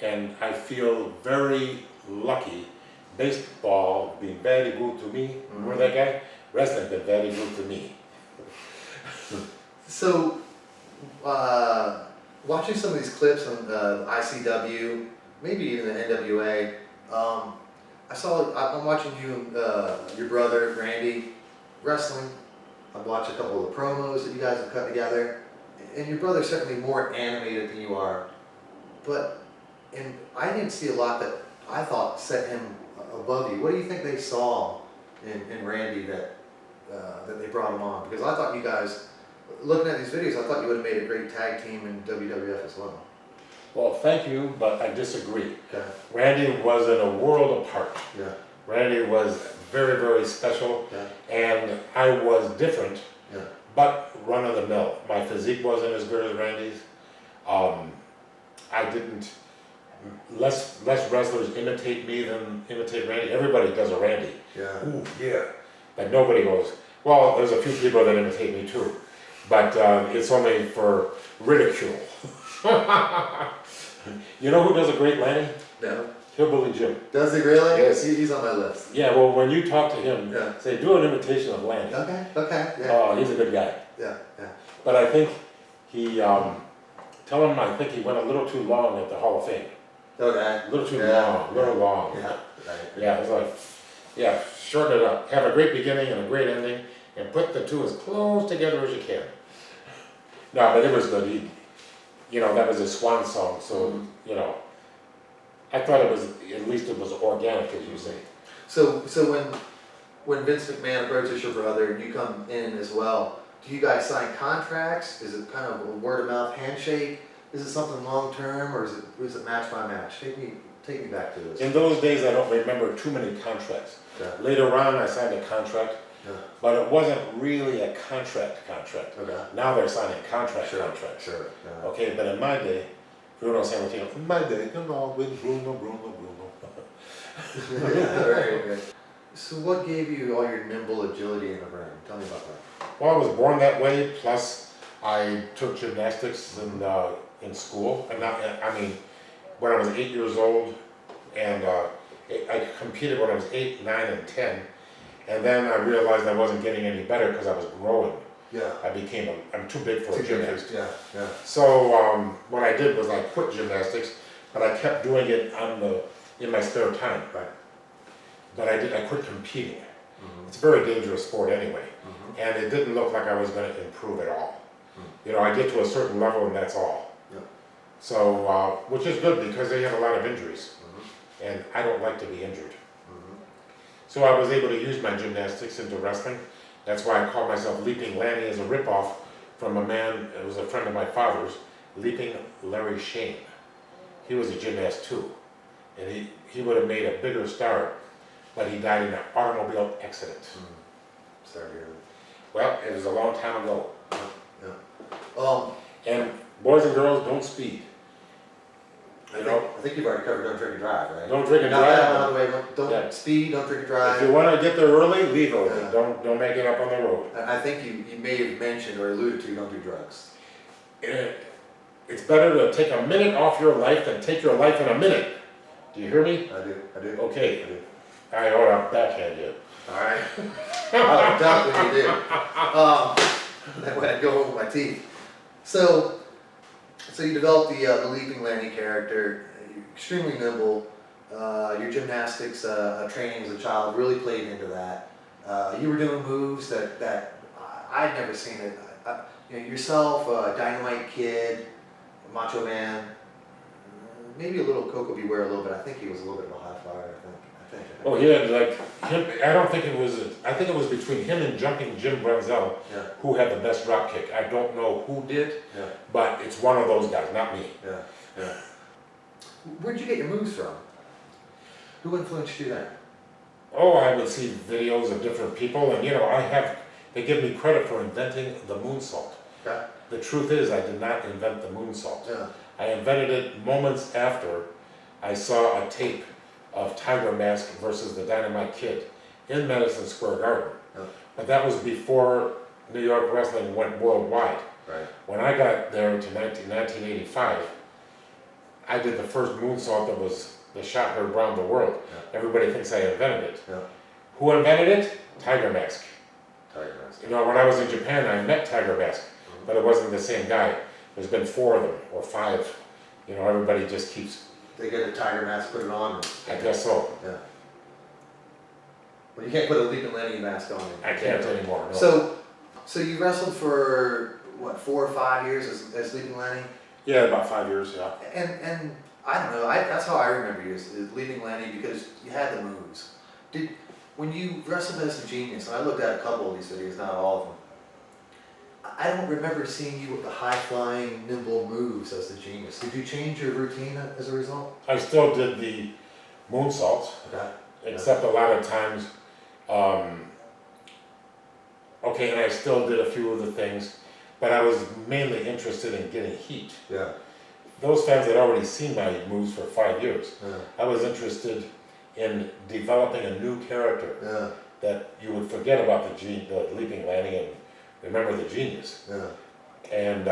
and I feel very lucky. Baseball being very good to me. Remember that guy? Wrestling been very good to me. So, watching some of these clips on ICW, maybe even the NWA, I'm watching you and your brother Randy wrestling. I've watched a couple of the promos that you guys have cut together, and your brother's certainly more animated than you are. And I didn't see a lot that I thought set him above you. What do you think they saw in Randy that they brought him on? Because I thought you guys, looking at these videos, I thought you would have made a great tag team in WWF as well. Well, thank you, but I disagree. Okay. Randy was in a world apart. Yeah. Randy was very, very special, Yeah. and I was different, Yeah. but run-of-the-mill. My physique wasn't as good as Randy's. I didn't, less wrestlers imitate me than imitate Randy. Everybody does a Randy. Yeah. Ooh, yeah. But nobody goes, well, there's a few people that imitate me too, but it's only for ridicule. You know who does a great Lanny? No. Hillbilly Jim. Does he really? Yes. He's on my list. Yeah, well, when you talk to him, Yeah. say, do an imitation of Lanny. Okay. Okay. Yeah. Oh, he's a good guy. Yeah. Yeah. But I think he, tell him I think he went a little too long at the Hall of Fame. Okay. A little too Yeah. long, a little long. Yeah. Right. Yeah, it's like, yeah, shorten it up. Have a great beginning and a great ending, and put the two as close together as you can. No, but it was good. You know, that was his swan song, so, you know, I thought it was, at least it was organic, as you say. So when Vince McMahon approaches your brother and you come in as well, do you guys sign contracts? Is it kind of a word of mouth handshake? Is it something long term, or is it match by match? Take me back to this. In those days, I don't remember too many contracts. Okay. Later on, I signed a contract, Yeah. but it wasn't really a contract. Okay. Now they're signing contracts. Sure. Yeah. Okay, but in my day, Bruno Sammartino, in my day, you know, with Bruno. Yeah, very good. So what gave you all your nimble agility in the ring? Tell me about that. Well, I was born that way, plus I took gymnastics in school. And I mean, when I was 8 years old, and I competed when I was 8, 9, and 10. And then I realized I wasn't getting any better because I was growing. Yeah. I'm too big for a gymnast. Yeah. Yeah. So what I did was I quit gymnastics, but I kept doing it in my spare time. Right. But I quit competing. Mm-hmm. It's a very dangerous sport anyway, Mm-hmm. and it didn't look like I was going to improve at all. Mm. You know, I get to a certain level and that's all. Yeah. So, which is good because they have a lot of injuries, Mm-hmm. and I don't like to be injured. Mm-hmm. So I was able to use my gymnastics into wrestling. That's why I called myself Leaping Lanny as a ripoff from a man, it was a friend of my father's, Leaping Larry Shane. He was a gymnast too, and he would have made a bigger star, but he died in an automobile accident. Mm. Sorry to hear that. Well, it was a long time ago. Yeah. And boys and girls, don't speed. I think you've already covered don't drink and drive, right? Don't drink and No, drive. by the way, don't Yeah. speed, don't drink and drive. If you want to get there early, leave early. Yeah. Don't make it up on the road. I think you may have mentioned or alluded to don't do drugs. It's better to take a minute off your life than take your life in a minute. Do you hear me? I do. Okay. I do. I ought to backhand you. All right. I would duck when you did. That way I'd go over my teeth. So you developed the Leaping Lanny character. You're extremely nimble. Your gymnastics training as a child really played into that. You were doing moves that I'd never seen it. Yourself, Dynamite Kid, Macho Man, maybe a little Coco Beware a little bit. I think he was a little bit of a high flyer. I think. Oh, he had like him. I don't think it was. I think it was between him and Jumping Jim Brunzell, who had the best drop kick. I don't know who did, but it's one of those guys, not me. Yeah. Where'd you get your moves from? Who influenced you then? Oh, I would see videos of different people, and they give me credit for inventing the moonsault. Yeah. The truth is, I did not invent the moonsault. Yeah. I invented it moments after I saw a tape of Tiger Mask versus the Dynamite Kid in Madison Square Garden. Yeah. But that was before New York wrestling went worldwide. Right. When I got there to 1985, I did the first moonsault that shot heard around the world. Yeah. Everybody thinks I invented it. Yeah. Who invented it? Tiger Mask. Tiger Mask. When I was in Japan, I met Tiger Mask, but it wasn't the same guy. There's been 4 of them, or 5. Everybody just keeps... They get a Tiger Mask, put it on. I guess so. Yeah. Well, you can't put a Leaping Lanny mask on. I can't anymore, no. So you wrestled for, what, 4 or 5 years as Leaping Lanny? Yeah, about 5 years, yeah. And I don't know, that's how I remember you, as Leaping Lanny, because you had the moves. When you wrestled as the Genius, and I looked at a couple of these videos, not all of them, I don't remember seeing you with the high-flying, nimble moves as the Genius. Did you change your routine as a result? I still did the moonsaults, except a lot of times, and I still did a few of the things, but I was mainly interested in getting heat. Yeah. Those fans had already seen my moves for 5 years. Yeah. I was interested in developing a new character that you would forget about the Leaping Lanny and remember the Genius. Yeah. And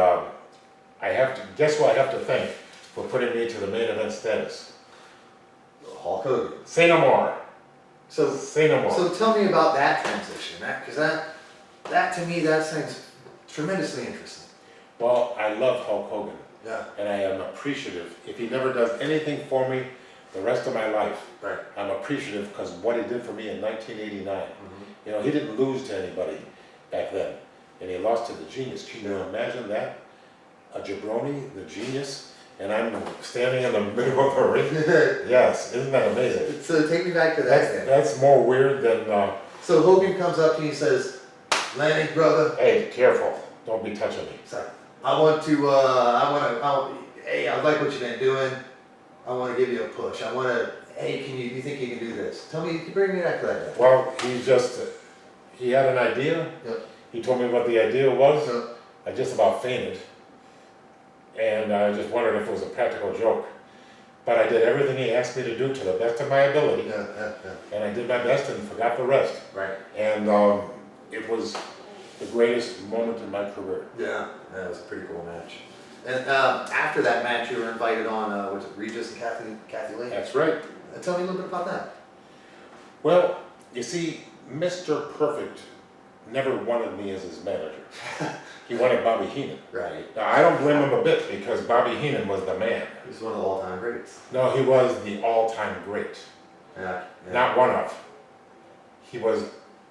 guess who I have to thank for putting me to the main event status? Hulk Hogan. Say no more. Say no more. So tell me about that transition, because that to me, that seems tremendously interesting. Well, I love Hulk Hogan. Yeah. And I am appreciative. If he never does anything for me the rest of my life, right, I'm appreciative because what he did for me in 1989. He didn't lose to anybody back then. And he lost to the Genius. Can you imagine that? A jabroni, the Genius, and I'm standing in the middle of a ring? Yes, isn't that amazing? So take me back to that. That's more weird than... So Hogan comes up to you and says, Lanny, brother. Hey, careful. Don't be touching me. Sorry. I like what you've been doing. I want to give you a push. Hey, do you think you can do this? Bring me back to that day. Well, he had an idea. Yep. He told me what the idea was. Yep. I just about fainted. And I just wondered if it was a practical joke. But I did everything he asked me to do to the best of my ability. Yeah. And I did my best and forgot the rest. Right. And it was the greatest moment in my career. Yeah, that was a pretty cool match. And after that match, you were invited on, was it Regis and Kathy Lee? That's right. Tell me a little bit about that. Well, you see, Mr. Perfect never wanted me as his manager. He wanted Bobby Heenan. Right. Now, I don't blame him a bit because Bobby Heenan was the man. He's one of the all-time greats. No, he was the all-time great. Yeah. Not one of. He was,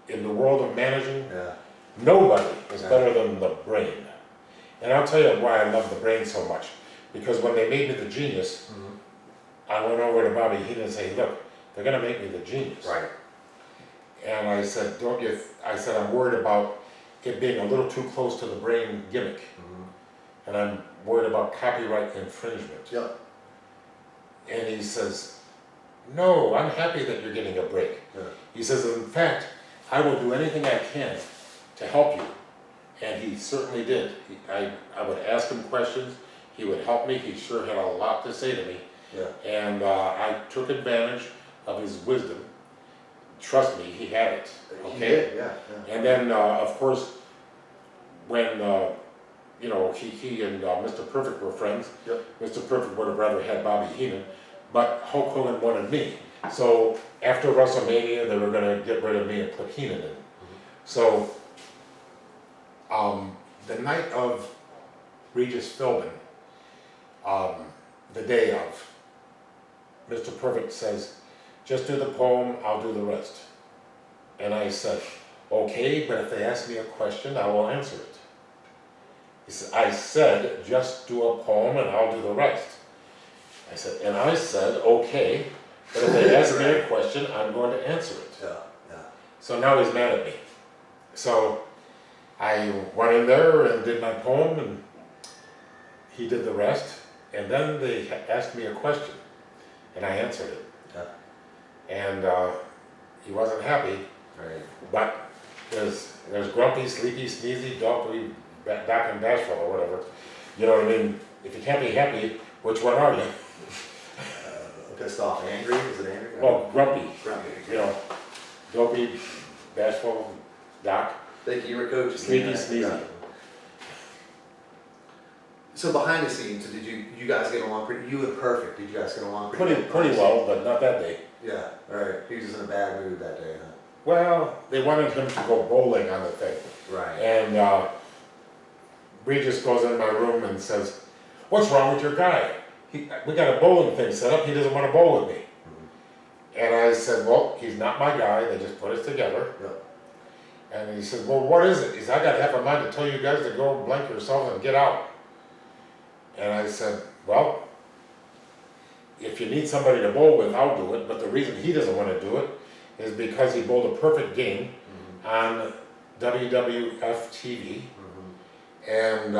in the world of managing, yeah, nobody is better than the brain. And I'll tell you why I love the brain so much. Because when they made me the Genius, I went over to Bobby Heenan and said, look, they're going to make me the Genius. Right. And I said, I'm worried about it being a little too close to the brain gimmick. And I'm worried about copyright infringement. Yep. And he says, no, I'm happy that you're getting a break. Yeah. He says, in fact, I will do anything I can to help you. And he certainly did. I would ask him questions. He would help me. He sure had a lot to say to me. Yeah. And I took advantage of his wisdom. Trust me, he had it. Okay. He did, yeah. And then, of course, when he and Mr. Perfect were friends. Yep. Mr. Perfect would have rather had Bobby Heenan, but Hulk Hogan wanted me. So after WrestleMania, they were gonna get rid of me and put Heenan in. So, the night of Regis Philbin, the day of, Mr. Perfect says, just do the poem, I'll do the rest. And I said, okay, but if they ask me a question, I will answer it. I said, just do a poem and I'll do the rest. I said, okay, but if they ask me a question, I'm going to answer it. Yeah. So now he's mad at me. So I went in there and did my poem and he did the rest. And then they asked me a question and I answered it. Yeah. And he wasn't happy, Right. but there's grumpy, sleepy, sneezy, doggy, back and bashful or whatever. You know what I mean? If you can't be happy, which one are you? Pissed off, angry? Is it angry? Well, grumpy, Grumpy. you know, dopey, bashful, doc, Thank you, you were coaching. sleepy, Yeah. sneezy. So behind the scenes, did you guys get along pretty, you and Perfect, did you guys get along pretty Pretty well, but not that day. Yeah, alright. He was in a bad mood that day, huh? Well, they wanted him to go bowling on the thing. Right. And Regis goes in my room and says, what's wrong with your guy? We got a bowling thing set up, he doesn't want to bowl with me. And I said, well, he's not my guy, they just put us together. Yep. And he said, well, what is it? He said, I got half a mind to tell you guys to go blank yourselves and get out. And I said, well, if you need somebody to bowl with, I'll do it, but the reason he doesn't want to do it is because he bowled a perfect game on WWF TV. And,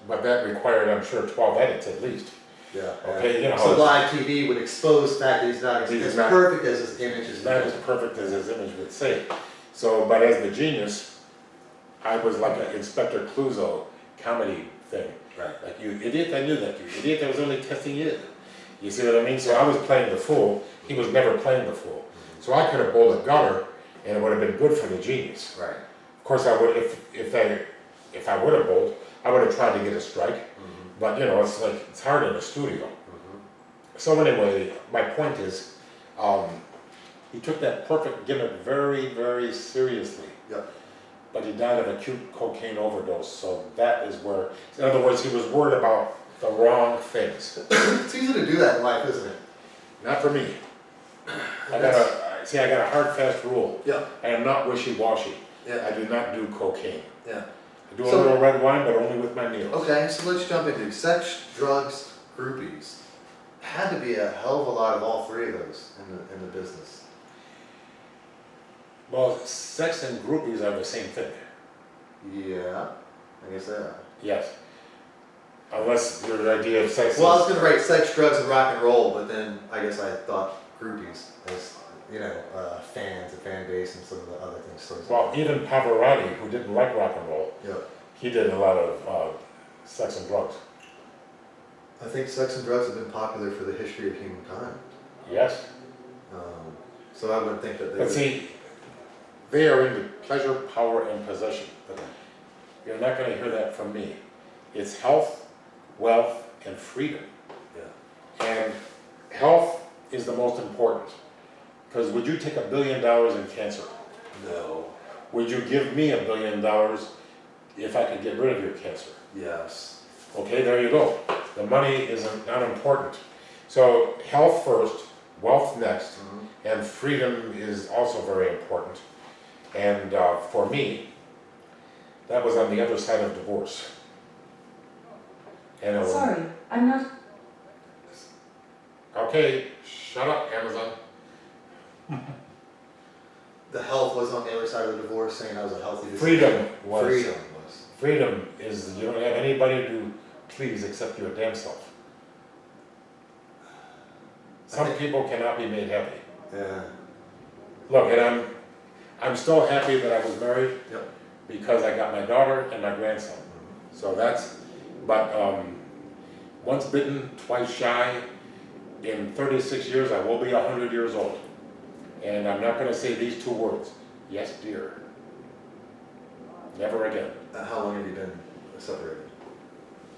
but that required, I'm sure, 12 edits at least. Yeah. Okay, you know. So live TV would expose the fact that he's not as perfect as his image is. Not as perfect as his image would say. So, but as the genius, I was like an Inspector Clouseau comedy thing. Right. Like, you idiot, I knew that, you idiot, I was only testing you. You see what I mean? So I was playing the fool, he was never playing the fool. So I could have bowled a gutter, and it would have been good for the genius. Right. Of course, I would, if I would have bowled, I would have tried to get a strike. But you know, it's like, it's hard in a studio. So anyway, my point is, he took that perfect gimmick very, very seriously. Yep. But he died of acute cocaine overdose, so that is where, in other words, he was worried about the wrong things. It's easy to do that in life, isn't it? Not for me. I got a hard, fast rule. Yeah. I am not wishy-washy. Yeah. I do not do cocaine. Yeah. I do a little red wine, but only with my meals. Okay, so let's jump into sex, drugs, groupies. Had to be a hell of a lot of all three of those in the business. Well, sex and groupies are the same thing. Yeah, I guess they are. Yes. Unless your idea of sex Well, I was is... going to write sex, drugs, and rock and roll, but then I guess I thought groupies as, fans, a fan base, and some of the other things. Well, even Pavarotti, who didn't like rock and roll, Yep. he did a lot of sex and drugs. I think sex and drugs have been popular for the history of humankind. Yes. So I wouldn't think that they But would... see, they are into pleasure, power, and possession. Okay. You're not going to hear that from me. It's health, wealth, and freedom. Yeah. And health is the most important. Because would you take $1 billion in cancer? No. Would you give me $1 billion if I could get rid of your cancer? Yes. Okay, there you go. The money is not important. So health first, wealth next, and freedom is also very important. And for me, that was on the other side of divorce. And it was, Sorry, I'm not. okay, shut up, Amazon. The health was on the other side of the divorce, saying I was a healthy decision. Freedom was. Freedom was. Freedom is you don't have anybody to please except your damn self. Some people cannot be made happy. Yeah. Look, and I'm still happy that I was married. Yep. Because I got my daughter and my grandson. So that's, but once bitten, twice shy. In 36 years, I will be 100 years old. And I'm not going to say these two words. Yes, dear. Never again. How long have you been separated?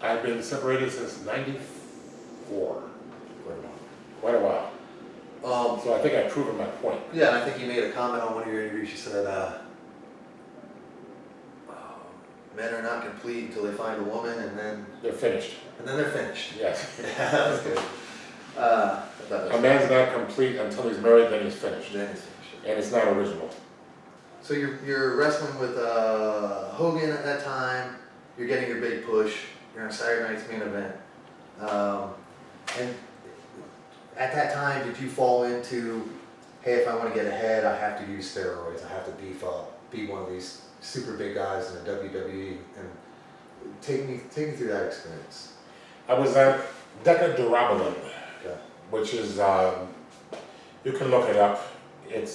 I've been separated since '94. Quite a Quite a while. So I think I've proven my point. Yeah, and I think you made a comment on one of your interviews. You said, men are not complete until they find a woman, and then They're finished. they're finished. Yes. Yeah, that was good. A man's not complete until he's married, then he's finished. Then he's finished. And it's not original. So you're wrestling with Hogan at that time. You're getting your big push. You're on Saturday Night's Main Event. And at that time, did you fall into, hey, if I want to get ahead, I have to use steroids. I have to beef up, be one of these super big guys in the WWE, and take me through that experience. I was at Deca Durabolin, Okay. which is, you can look it up. It's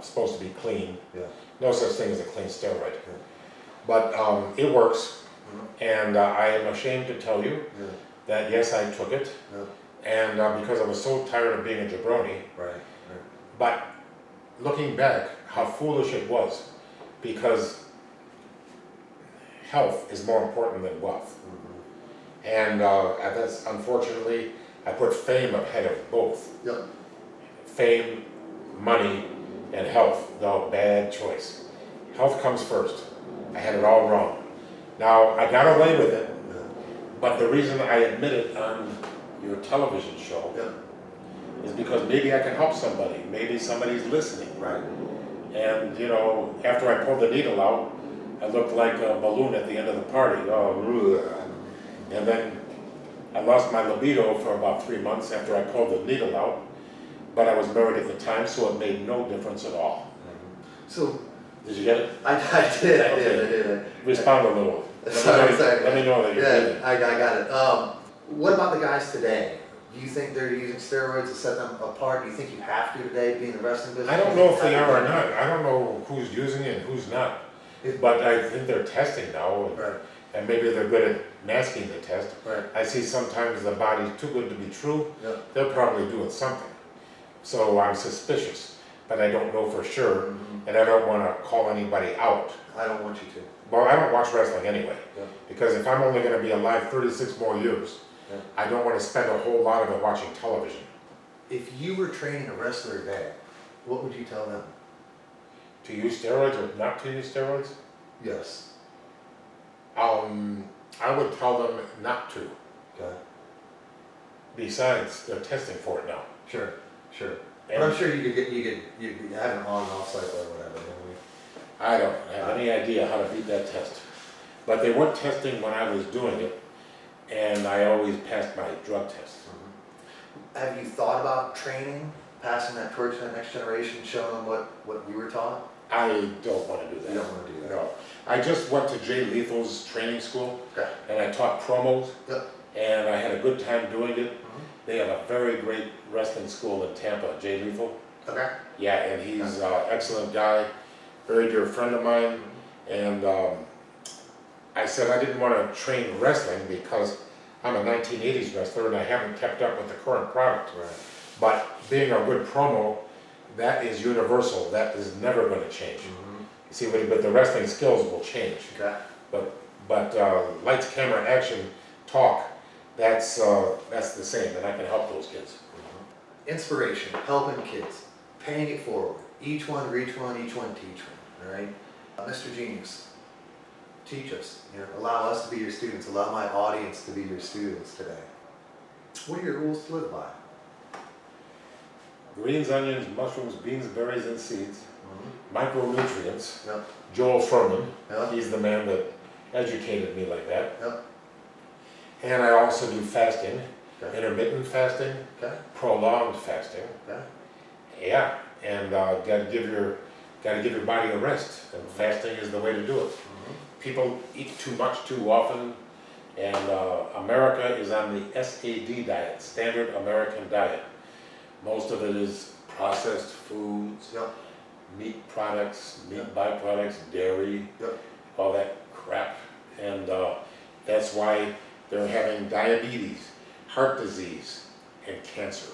supposed to be clean. Yeah. No such thing as a clean steroid. Yeah. But it works, Mhm. and I am ashamed to tell you Yeah. that yes, I took it, Yeah. and because I was so tired of being a jabroni. Right. But looking back, how foolish it was, because health is more important than wealth. Mm-hmm. And that's unfortunately, I put fame ahead of both. Yep. Fame, money, and health. No, bad choice. Health comes first. I had it all wrong. Now, I got away with it, but the reason I admit it on your television show Yep. is because maybe I can help somebody. Maybe somebody's listening. Right. And, you know, after I pulled the needle out, I looked like a balloon at the end of the party. Oh, ugh. And then I lost my libido for about 3 months after I pulled the needle out. But I was married at the time, so it made no difference at all. So Did you get it? I did. Respond a little. Sorry. Let me know that you did Yeah, it. I got it. What about the guys today? Do you think they're using steroids to set them apart? Do you think you have to today, being in the wrestling business? I don't know if they are or not. I don't know who's using it and who's not. But I think they're testing now, Right. and maybe they're good at masking the test. Right. I see sometimes the body's too good to be true. Yeah. They're probably doing something. So I'm suspicious, but I don't know for sure, Mhm. and I don't want to call anybody out. I don't want you to. Well, I don't watch wrestling anyway, Yeah. because if I'm only going to be alive 36 more years, Yeah. I don't want to spend a whole lot of it watching television. If you were training a wrestler today, what would you tell them? To use steroids or not to use steroids? Yes. I would tell them not to. Okay. Besides, they're testing for it now. Sure. But And I'm sure you have an on and off cycle or whatever. Don't we? I don't have any idea how to beat that test. But they weren't testing when I was doing it, and I always passed my drug test. Have you thought about training, passing that torch to the next generation, showing them what you were taught? I don't want to do that. You don't want to do that. No. I just went to Jay Lethal's training school, Okay. and I taught promos, Yep. and I had a good time doing it. Mhm. They have a very great wrestling school in Tampa, Jay Lethal. Okay. Yeah, and he's an excellent guy, very dear friend of mine. And I said I didn't want to train wrestling because I'm a 1980s wrestler and I haven't kept up with the current product. Right. But being a good promo, that is universal. That is never going to change. Mhm. See, but the wrestling skills will change. Okay. But lights, camera, action, talk, that's the same, and I can help those kids. Inspiration, helping kids, paying it forward. Each one reach one, each one teach one. All right. Mr. Genius, teach us. Allow us to be your students. Allow my audience to be your students today. What are your rules to live by? Greens, onions, mushrooms, beans, berries, and seeds. Micronutrients. Yep. Joel Furman, Yep. he's the man that educated me like that. Yep. And I also do fasting, Okay. intermittent fasting, Okay. prolonged fasting. Okay. Yeah, and gotta give your body a rest, and fasting is the way to do it. People eat too much too often, and America is on the SAD diet, Standard American Diet. Most of it is processed foods, Yep. meat products, meat Yep. byproducts, dairy, Yep. all that crap. And that's why they're having diabetes, heart disease, and cancer.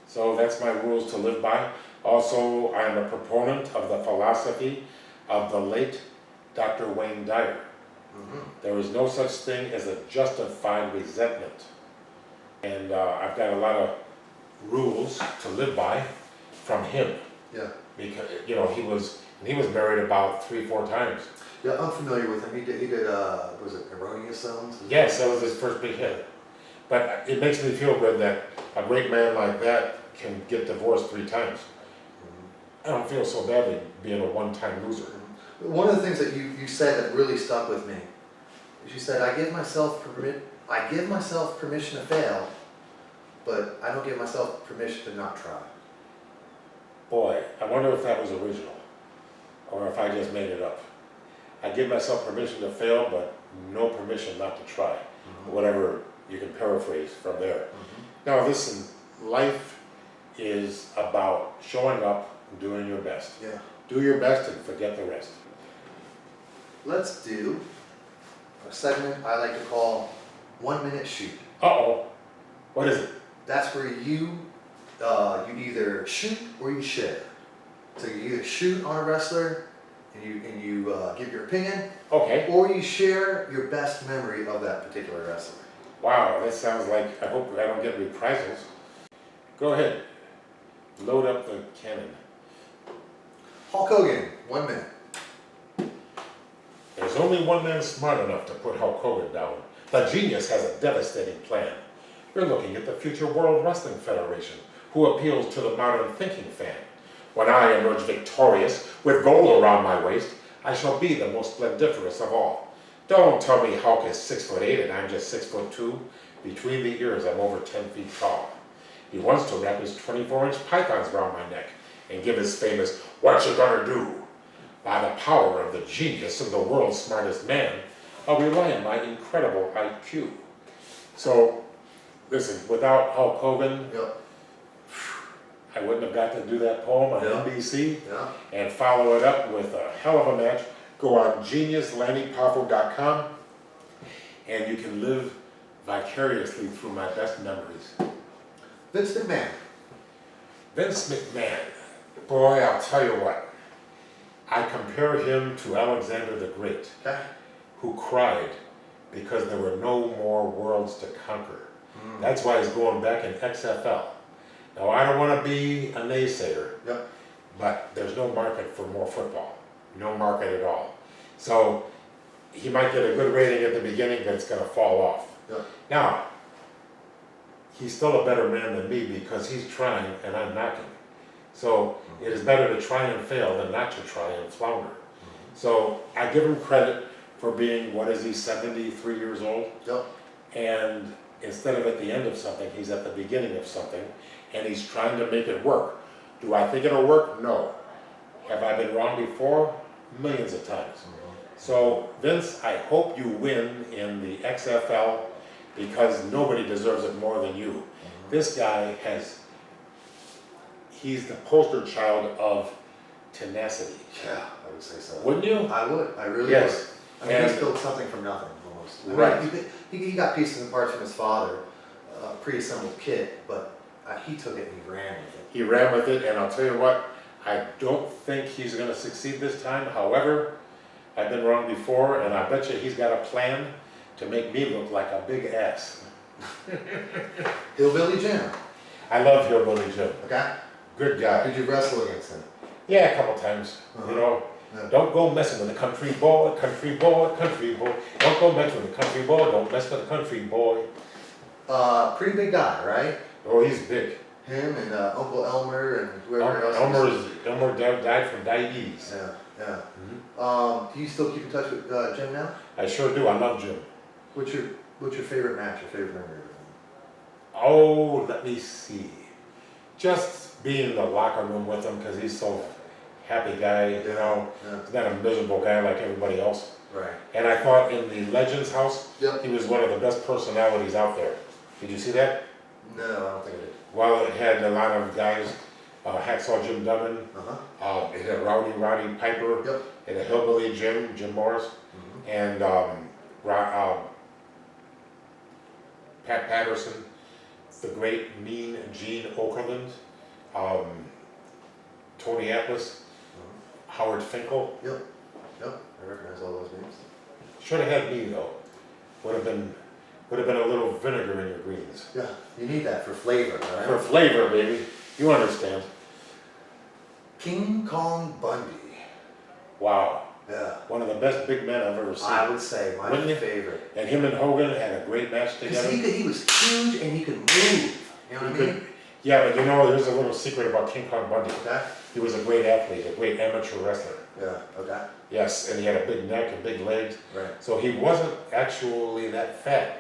So that's my rules to live by. Also, I'm a proponent of the philosophy of the late Dr. Wayne Dyer. There is no such thing as a justified resentment. And I've got a lot of rules to live by from him. Yeah. Because, you know, he was married about 3-4 times. Yeah, I'm familiar with him. He did was it Erroneous Zones? Yes, that was his first big hit. But it makes me feel good that a great man like that can get divorced 3 times. I don't feel so badly being a one-time loser. One of the things that you said that really stuck with me is you said, I give myself permission to fail, but I don't give myself permission to not try. Boy, I wonder if that was original, or if I just made it up. I give myself permission to fail, but no permission not to try. Whatever you can paraphrase from there. Now listen, life is about showing up and doing your best. Yeah. Do your best and forget the rest. Let's do a segment I like to call 1 Minute Shoot. Uh-oh. What is it? That's where you either shoot or you share. So you either shoot on a wrestler and you give your opinion, Okay. or you share your best memory of that particular wrestler. Wow, that sounds like, I hope I don't get reprisals. Go ahead. Load up the cannon. Hulk Hogan, 1 minute. There's only one man smart enough to put Hulk Hogan down. The genius has a devastating plan. You're looking at the future World Wrestling Federation, who appeals to the modern thinking fan. When I emerge victorious, with gold around my waist, I shall be the most splendiferous of all. Don't tell me Hulk is 6'8" and I'm just 6'2". Between the ears, I'm over 10 feet tall. He wants to wrap his 24-inch pythons around my neck and give his famous, "What you gonna do?" By the power of the genius of the world's smartest man, I'll rely on my incredible IQ. So, listen, without Hulk Hogan, Yep. I wouldn't have got to do that poem on Yeah. NBC Yeah. and follow it up with a hell of a match. Go on GeniusLannyPoffo.com and you can live vicariously through my best memories. Vince McMahon. Vince McMahon, boy, I'll tell you what. I compare him to Alexander the Great, Okay. who cried because there were no more worlds to conquer. That's why he's going back in XFL. Now, I don't want to be a naysayer, Yep. but there's no market for more football. No market at all. So, he might get a good rating at the beginning, but it's going to fall off. Yep. Now, he's still a better man than me because he's trying and I'm knocking. So, it is better to try and fail than not to try and flounder. So, I give him credit for being, 73 years old? Yep. And instead of at the end of something, he's at the beginning of something, and he's trying to make it work. Do I think it'll work? No. Have I been wrong before? Millions of times. So, Vince, I hope you win in the XFL because nobody deserves it more than you. This guy he's the poster child of tenacity. Yeah, I would say so. Wouldn't you? I would. I really Yes. would. I mean, he's And- built something from nothing, almost. I mean, Right. He got pieces and parts from his father, pre-assembled kit, but he took it and he ran with it. He ran with it, and I'll tell you what, I don't think he's going to succeed this time. However, I've been wrong before, and I bet you he's got a plan to make me look like a big ass. Hillbilly Jim. I love Hillbilly Jim. Okay. Good guy. Did you wrestle against him? Yeah, a couple times. You know, Yeah. don't go messing with a country boy, country boy, country boy. Don't go messing with a country boy, don't mess with a country boy. Pretty big guy, right? Oh, he's big. Him and Uncle Elmer and whoever else. Elmer died from diabetes. Yeah, yeah. Do you still keep in touch with Jim now? I sure do. I love Jim. What's your favorite match? Your favorite memory of him? Oh, let me see. Just being in the locker room with him because he's so happy guy, you know. Yeah. He's not a miserable guy like everybody else. Right. And I thought in the Legends house, Yep. he was one of the best personalities out there. Did you see that? No, I don't think I did. Well, it had a lot of guys, Hacksaw Jim Duggan, it had Roddy Piper, Yep. it had Hillbilly Jim Morris, and Pat Patterson, the great Mean Gene Okerlund, Tony Atlas, Howard Finkel. Yep. Yep. I recognize all those names. Should have had me though. Would have would have been a little vinegar in your greens. Yeah, you need that for flavor, right? For flavor, baby. You understand. King Kong Bundy. Wow. Yeah. One of the best big men I've ever seen. I would say my Wouldn't you? favorite. And him and Hogan had a great match Because together. he was huge and he could move. You know what I mean? Yeah, but you know, there's a little secret about King Kong Bundy. Okay. He was a great athlete, a great amateur wrestler. Yeah. Okay. Yes, and he had a big neck and big legs. Right. So he wasn't actually that fat.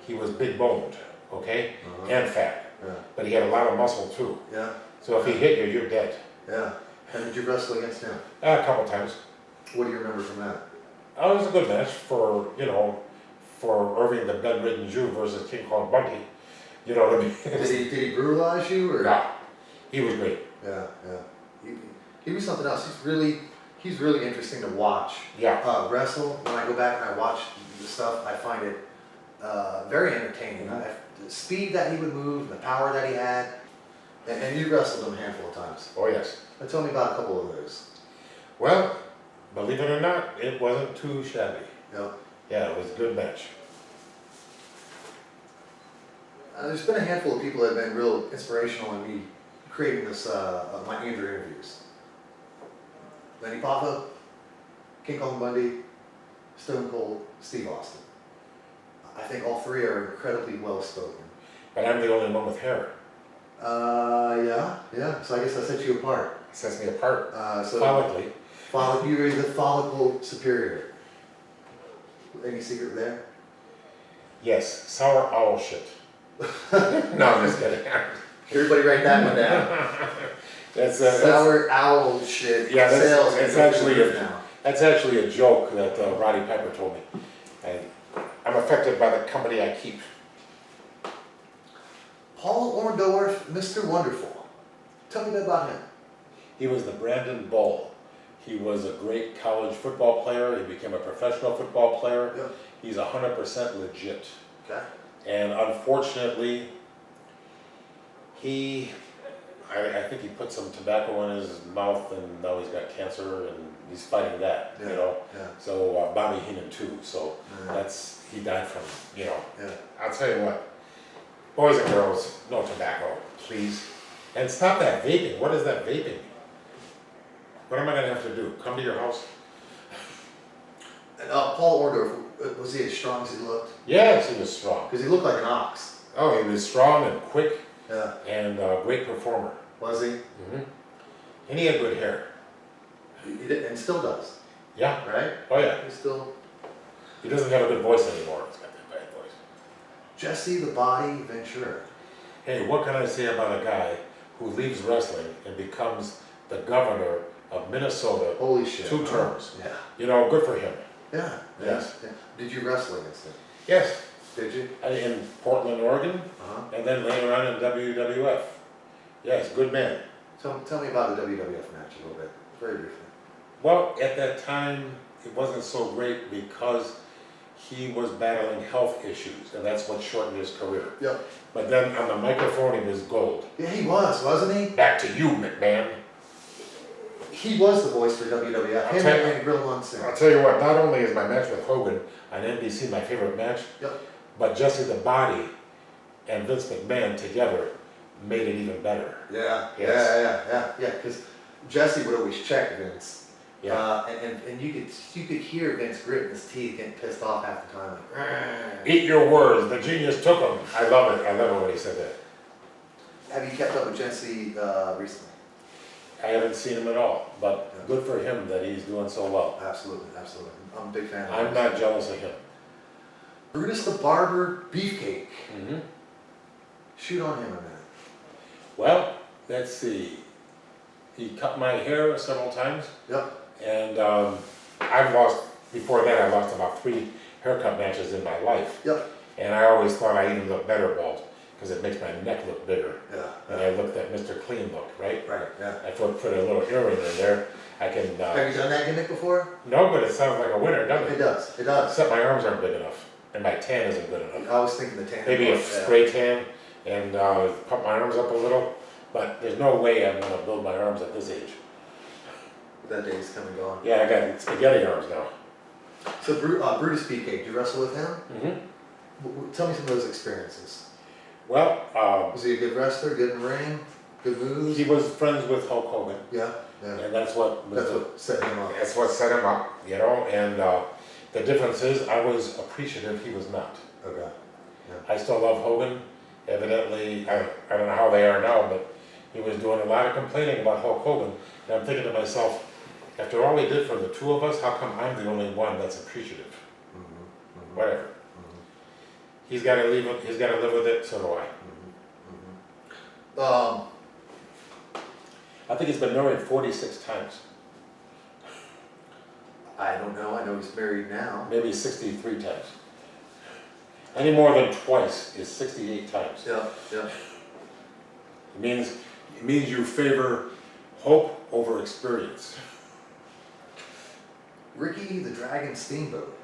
He was big boned, okay? And fat. Yeah. But he had a lot of muscle too. Yeah. So if he hit you, you're dead. Yeah. And did you wrestle against him? A couple times. What do you remember from that? Oh, it was a good match for, you know, for Irving the bedridden Jew versus King Kong Bundy. You know what I mean? Did he brutalize you or? No, he was great. Yeah, yeah. He was something else. He's really interesting to watch. Yeah. Wrestle. When I go back and I watch the stuff, I find it very entertaining. The speed that he would move, and the power that he had, and you wrestled him a handful of times. Oh yes. Tell me about a couple of those. Well, believe it or not, it wasn't too shabby. Yep. Yeah, it was a good match. There's been a handful of people that have been real inspirational in me creating this, my Andrew interviews. Lanny Poffo, King Kong Bundy, Stone Cold, Steve Austin. I think all three are incredibly well spoken. But I'm the only one with hair. Yeah. So I guess that sets you apart. It sets me apart. So Follically. you're the follicle superior. Any secret there? Yes, sour owl shit. No, I'm just kidding. Everybody write that one down. That's Sour owl shit. Yeah, Sales that's actually a joke that Roddy Piper told me. I'm affected by the company I keep. Paul Orndorff, Mr. Wonderful. Tell me a bit about him. He was the Brandon Bull. He was a great college football player. He became a professional football player. Yep. He's 100% legit. Okay. And unfortunately, I think he put some tobacco in his mouth, and now he's got cancer, and he's fighting that, you know. Yeah. So Bobby Heenan too. So Yeah. he died from, you know. Yeah. I'll tell you what, boys and girls, no tobacco, please. And stop that vaping. What is that vaping? What am I gonna have to do? Come to your house? And Paul Orndorff, was he as strong as he looked? Yes, he was strong. Because he looked like an ox. Oh, he was strong and quick Yeah. and a great performer. Was he? Mm-hmm. And he had good hair. He did, and still does. Yeah. Right? Oh yeah. He still. He doesn't have a good voice anymore. He's got that bad voice. Jesse the Body Ventura. Hey, what can I say about a guy who leaves wrestling and becomes the governor of Minnesota? Holy shit. 2 terms. Yeah. You know, good for him. Yeah. Yes. Yeah. Did you wrestle against him? Yes. Did you? In Portland, Oregon, and then later on in WWF. Yes, good man. Tell me about the WWF match a little bit, very briefly. Well, at that time, it wasn't so great because he was battling health issues, and that's what shortened his career. Yep. But then on the microphone, he was gold. Yeah, he was, wasn't he? Back to you, McMahon. He was the voice for WWF. Him and Grill Munson. I'll tell you what, not only is my match with Hogan on NBC my favorite match, Yep. but Jesse the Body and Vince McMahon together made it even better. Yeah. Yes. Yeah. Because Jesse would always check Vince. Yeah. And you could hear Vince gritting his teeth, getting pissed off half the time. Like, Eat your words, the genius took them. I love it. I love it when he said that. have you kept up with Jesse recently? I haven't seen him at all, but good for him that he's doing so well. Absolutely. I'm a big fan of I'm him. not jealous of him. Brutus the Barber Beefcake. Mm-hmm. Shoot on him a minute. Well, let's see. He cut my hair several times, Yep. and before that I lost about 3 haircut matches in my life. Yep. And I always thought I even looked better bald, because it makes my neck look bigger. Yeah. And I looked at Mr. Clean look, right? Right. Yeah. I put a little earring in there. I can, Have you done that gimmick before? no, but it sounds like a winner, doesn't It it? does. It does. Except my arms aren't big enough, and my tan isn't good enough. I was thinking the tan. Maybe a Yeah. spray tan and put my arms up a little, but there's no way I'm gonna build my arms at this age. That day's come and gone. Yeah, I got spaghetti arms now. So Brutus Beefcake, did you wrestle with him? Mm-hmm. Tell me some of those experiences. Well, Was he a good wrestler, good in the ring, good moves? he was friends with Hulk Hogan, Yeah, yeah. and that's what Set him up. that's what set him up, you know. And the difference is, I was appreciative; he was not. Okay. I still love Hogan. Evidently, I don't know how they are now, but he was doing a lot of complaining about Hulk Hogan. And I'm thinking to myself, after all he did for the two of us, how come I'm the only one that's appreciative? Whatever. He's got to leave it. He's got to live with it. So do I. I think he's been married 46 times. I don't know. I know he's married now. Maybe 63 times. Any more than twice is 68 times. Yeah, yeah. It means you favor hope over experience. Ricky the Dragon Steamboat.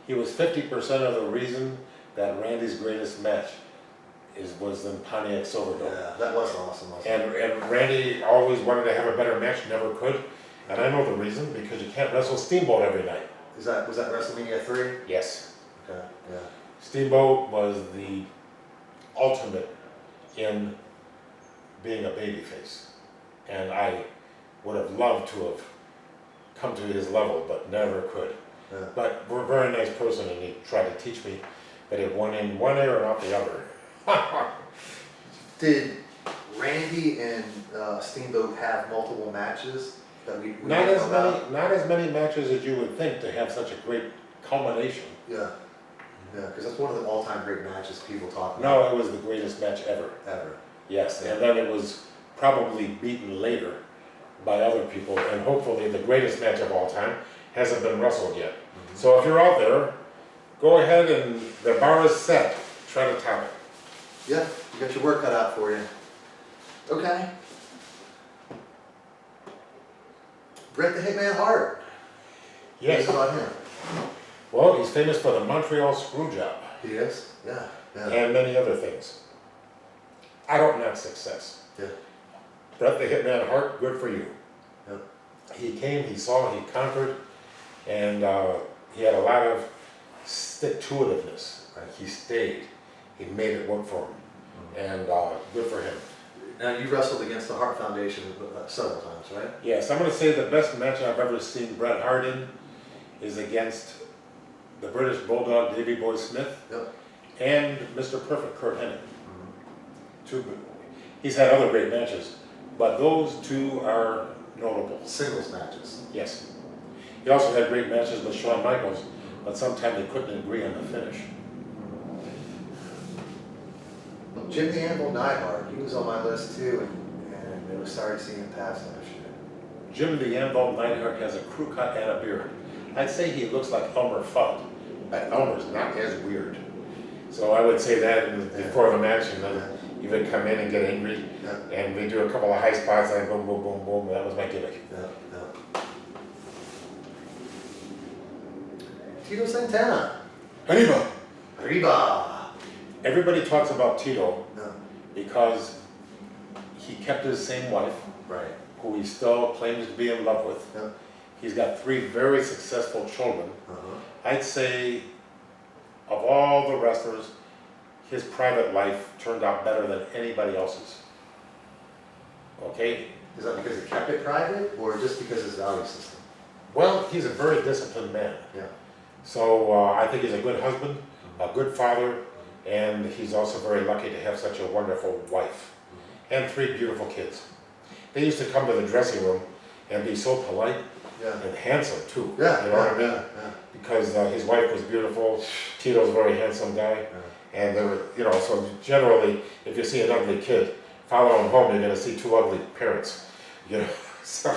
He was 50% of the reason that Randy's greatest match was in Pontiac Silverdome. Yeah, that was awesome. And Randy always wanted to have a better match, never could. And I know the reason, because you can't wrestle Steamboat every night. Was that WrestleMania 3? Yes. Okay, yeah. Steamboat was the ultimate in being a babyface. And I would have loved to have come to his level, but never could. Yeah. But we're a very nice person, and he tried to teach me that it went in one ear and out the other. Did Randy and Steamboat have multiple matches that we Not didn't know about? not as many matches as you would think to have such a great culmination. Yeah, yeah, because that's one of the all-time great matches people talk about. No, it was the greatest match ever. Ever. Yes, and then it was probably beaten later by other people, and hopefully the greatest match of all time hasn't been wrestled yet. So if you're out there, go ahead, and the bar is set. Try to top it. Yeah, you got your work cut out for you. Okay. Bret the Hitman Hart. Yes. What about him? Well, he's famous for the Montreal Screwjob. He is? Yeah, yeah. And many other things. I don't knock success. Yeah. Bret the Hitman Hart, good for you. Yep. He came, he saw, he conquered, and he had a lot of stick-to-itiveness. He stayed. He made it work for him, and good for him. Now, you wrestled against the Hart Foundation several times, right? Yes, I'm going to say the best match I've ever seen Bret Hart in is against the British Bulldog Davey Boy Smith. Yep. And Mr. Perfect Kurt Hennig. He's had other great matches, but those two are notable. Singles matches. Yes. He also had great matches with Shawn Michaels, but sometimes they couldn't agree on the finish. Jim the Anvil Neidhart, he was on my list too, and it was sorry to see him pass last year. Jim the Anvil Neidhart has a crew cut and a beard. I'd say he looks like Elmer Fudd, but Elmer's not as weird. So I would say that before the match, and then he would come in and get angry, and we do a couple of high spots, and boom, boom, boom, boom. That was my gimmick. Tito Santana. Arriba! Arriba! Everybody talks about Tito No. because he kept his same wife, Right. who he still claims to be in love with. Yeah. He's got 3 very successful children. Uh-huh. I'd say of all the wrestlers, his private life turned out better than anybody else's. Okay? Is that because he kept it private, or just because of his value system? Well, he's a very disciplined man. Yeah. So I think he's a good husband, a good father, and he's also very lucky to have such a wonderful wife and 3 beautiful kids. They used to come to the dressing room and be so polite and handsome too. Yeah, you know what I mean? Yeah. Because his wife was beautiful, Tito's a very handsome guy, and they were, you know, so generally, if you see an ugly kid, follow him home, you're going to see 2 ugly parents, you know. So.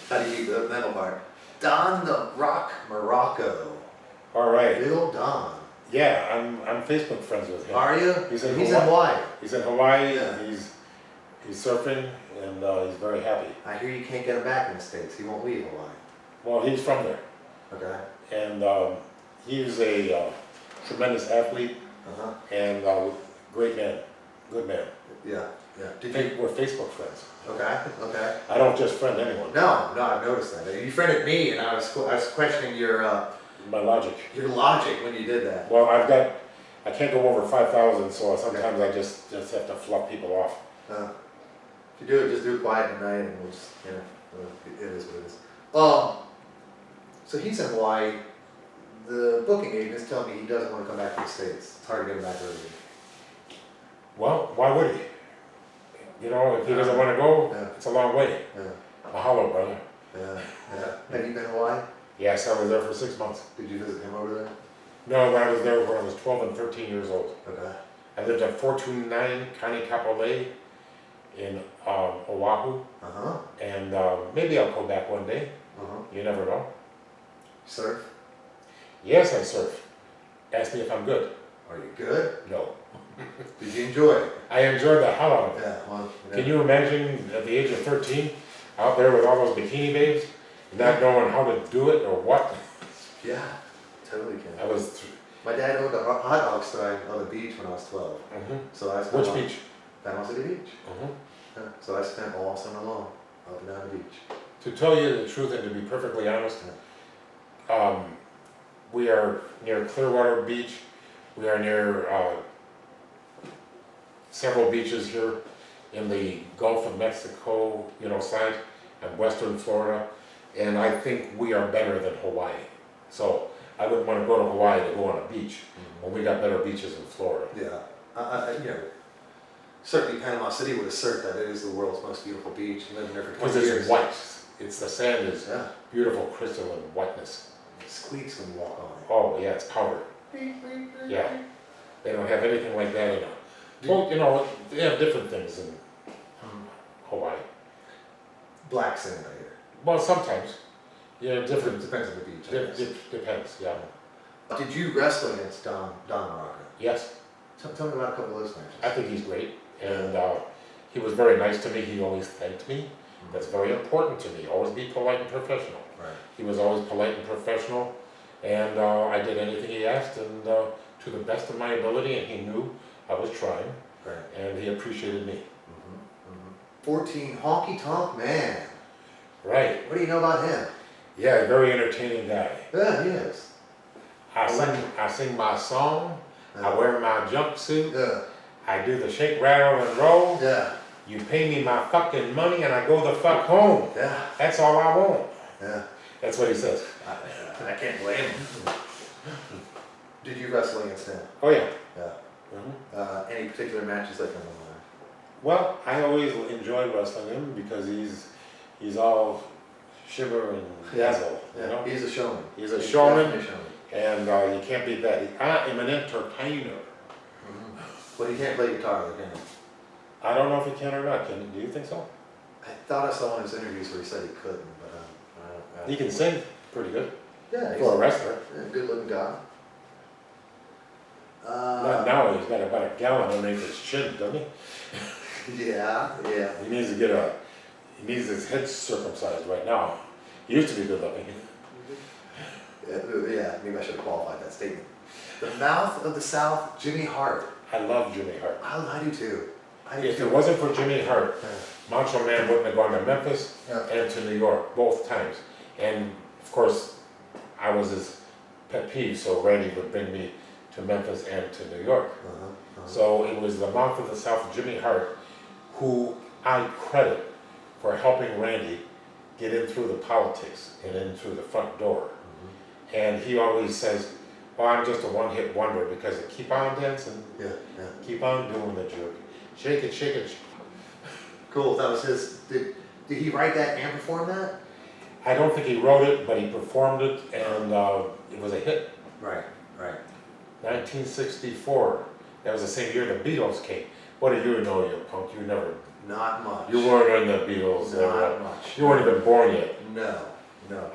How do you the middle part? Don the Rock Morocco. All right. Little Don. Yeah, I'm Facebook friends with him. Are you? He's in Hawaii. He's in Hawaii. Yeah. He's surfing, and he's very happy. I hear you can't get him back in the States. He won't leave Hawaii. Well, he's from there, Okay. and he's a tremendous athlete Uh-huh. and great man, good man. Yeah. Yeah. We're Facebook friends. Okay. Okay. I don't just friend anyone. No, I've noticed that. You friended me, and I was questioning your My logic. Your logic when you did that. Well, I can't go over 5,000, so sometimes I just have to fluff people off. If you do it, just do it quiet at night, and we'll just, it is what it is. So he's in Hawaii. The booking agent is telling me he doesn't want to come back to the States. It's hard to get him back early. Well, why would he? You know, if he doesn't want to go, it's a long way. Mahalo, brother. Have you been to Hawaii? Yes, I was there for 6 months. Did you visit him over there? No, I was there when I was 12 and 13 years old. Okay. I lived at 429 Kanikapolei in Oahu, and maybe I'll go back one day. You never know. Surf? Yes, I surf. Ask me if I'm good. Are you good? No. Did you enjoy it? I enjoyed the hell out of it. Yeah, well, Can you imagine at the age of 13, out there with all those bikini babes, not knowing how to do it or what? Yeah, totally can. I was. My dad owned a hot dog stand on the beach when I was 12. So I spent Which beach? Panama City Beach. So I spent all summer long up and down the beach. To tell you the truth and to be perfectly honest, we are near Clearwater Beach. We are near several beaches here in the Gulf of Mexico, side and western Florida, and I think we are better than Hawaii. So I wouldn't want to go to Hawaii to go on a beach when we got better beaches in Florida. Yeah, certainly Panama City would assert that it is the world's most beautiful beach. Living there for 20 Because years. it's white. It's the sand is beautiful crystalline whiteness. It squeaks when you walk on it. Oh yeah, it's powder. Yeah, they don't have anything like that in it. Well, they have different things in Hawaii. Black sand, I hear. Well, sometimes. Yeah, different. Depends on the beach. Depends. Yeah. Did you wrestle against Don Morocco? Yes. Tell me about a couple of those matches. I think he's great, and he was very nice to me. He always thanked me. That's very important to me. Always be polite and professional. Right. He was always polite and professional, and I did anything he asked, and to the best of my ability, and he knew I was trying, and he appreciated me. 14, Honky Tonk Man. Right. What do you know about him? Yeah, very entertaining guy. Yeah, he is. I sing my song. I wear my jumpsuit. Yeah. I do the shake, rattle, and roll. Yeah. You pay me my fucking money and I go the fuck home. Yeah. That's all I want. Yeah. That's what he says. I can't blame him. Did you wrestle against him? Oh yeah. Yeah. Any particular matches that come to mind? Well, I always enjoy wrestling him because he's all shiver and dazzle. Yeah. He's a showman. He's a showman. Definitely a showman. And you can't beat that. I am an entertainer. But he can't play guitar, though, can he? I don't know if he can or not. Do you think so? I thought I saw one of his interviews where he said he couldn't, but He can sing pretty good. Yeah, For a wrestler. a good-looking guy. Not now. He's got about a gallon underneath his chin, doesn't he? Yeah. He needs to he needs his head circumcised right now. He used to be good looking. Yeah, maybe I should have qualified that statement. The Mouth of the South, Jimmy Hart. I love Jimmy Hart. I do too. If it wasn't for Jimmy Hart, Macho Man wouldn't have gone to Memphis and to New York both times. And of course, I was his pet peeve, so Randy would bring me to Memphis and to New York. So it was the Mouth of the South, Jimmy Hart, who I credit for helping Randy get in through the politics and in through the front door. And he always says, well, I'm just a one-hit wonder because I keep on dancing, keep on doing the jerk, shake it, shake it. Cool, that was his, did he write that and perform that? I don't think he wrote it, but he performed it, and it was a hit. Right. 1964, that was the same year the Beatles came. What do you know, you punk? You never. Not much. You weren't in the Beatles. Not much. You weren't even born yet. No.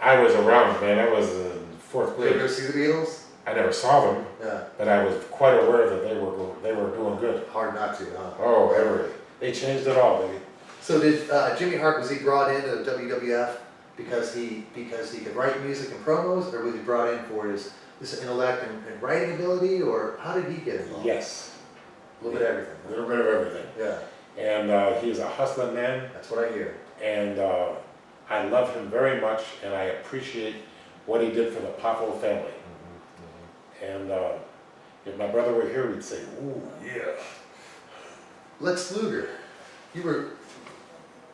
I was around, man. I was in fourth Did you grade. go see the Beatles? I never saw them, but I was quite aware that they were doing good. Hard not to, huh? Oh, they changed it all, baby. So did Jimmy Hart, was he brought into WWF because he could write music and promos, or was he brought in for his intellect and writing ability, or how did he get involved? Yes. A little bit of everything. A little bit of everything. Yeah. And he was a hustling man. That's what I hear. And I love him very much, and I appreciate what he did for the Poffo family. And if my brother were here, he'd say, ooh, yeah. Lex Luger,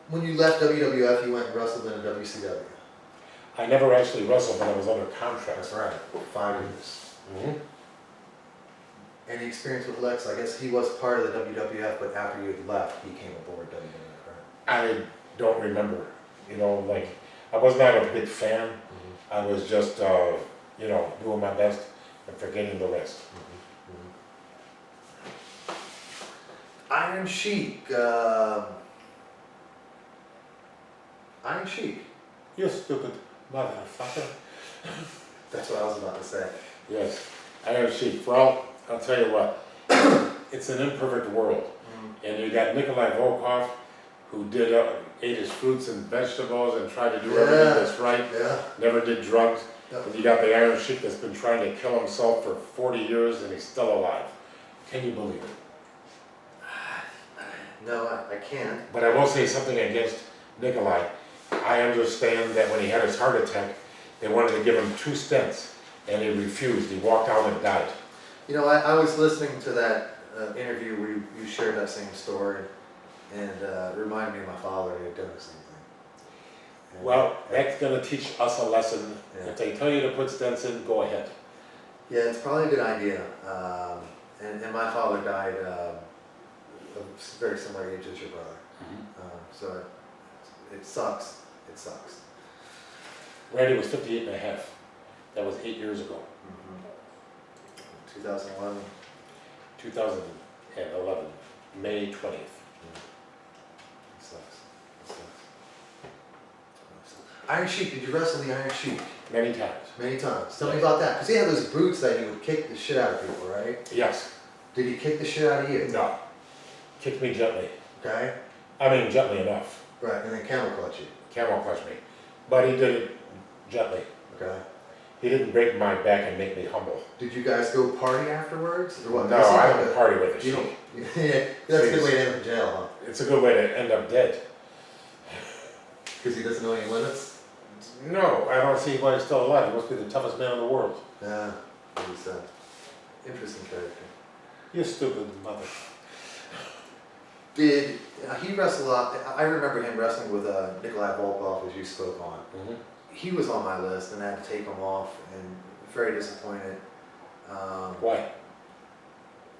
when you left WWF, you went and wrestled in a WCW. I never actually wrestled, but I was under contract. That's right, 5 years. Mm-hmm. Any experience with Lex? I guess he was part of the WWF, but after you had left, he came aboard WWF, right? I don't remember. Like, I was not a big fan. Mm-hmm. I was just, doing my best and forgetting the rest. Mm-hmm. Iron Sheik. Iron Sheik. You stupid motherfucker. That's what I was about to say. Yes, Iron Sheik. Well, I'll tell you what, it's an imperfect world. And you got Nikolai Volkov, who ate his fruits and vegetables and tried to do everything that's right. Yeah. Never did drugs. Yep. And you got the Iron Sheik that's been trying to kill himself for 40 years and he's still alive. Can you believe it? No, I can't. But I will say something against Nikolai. I understand that when he had his heart attack, they wanted to give him 2 stents and he refused. He walked out and died. I was listening to that interview where you shared that same story, and it reminded me of my father. He had done the same thing. And, Well, that's going to teach us a lesson. Yeah. If they tell you to put stents in, go ahead. Yeah, it's probably a good idea. And my father died of a very similar age as your brother. So it sucks. It sucks. Randy was 58 and a half. That was 8 years ago. 2011. 2011, May 20th. It sucks. It sucks. Iron Sheik, did you wrestle the Iron Sheik? Many times. Many times. Tell me about that. Because he had those boots that he would kick the shit out of people, right? Yes. Did he kick the shit out of you? No. Kicked me gently. Okay. I mean, gently enough. Right, and then camel clutch you. Camel clutch me. But he did it gently. Okay. He didn't break my back and make me humble. Did you guys go party afterwards? Or what? No, I don't party with a You Sheik. don't. Yeah, that's a good way to end up in jail, huh? It's a good way to end up dead. Because he doesn't know any limits? No, I don't see why he's still alive. He must be the toughest man in the world. Yeah. He's an interesting character. You stupid mother. Did he wrestle a lot? I remember him wrestling with Nikolai Volkov, as you spoke on. He was on my list, and I had to take him off, and very disappointed. Why?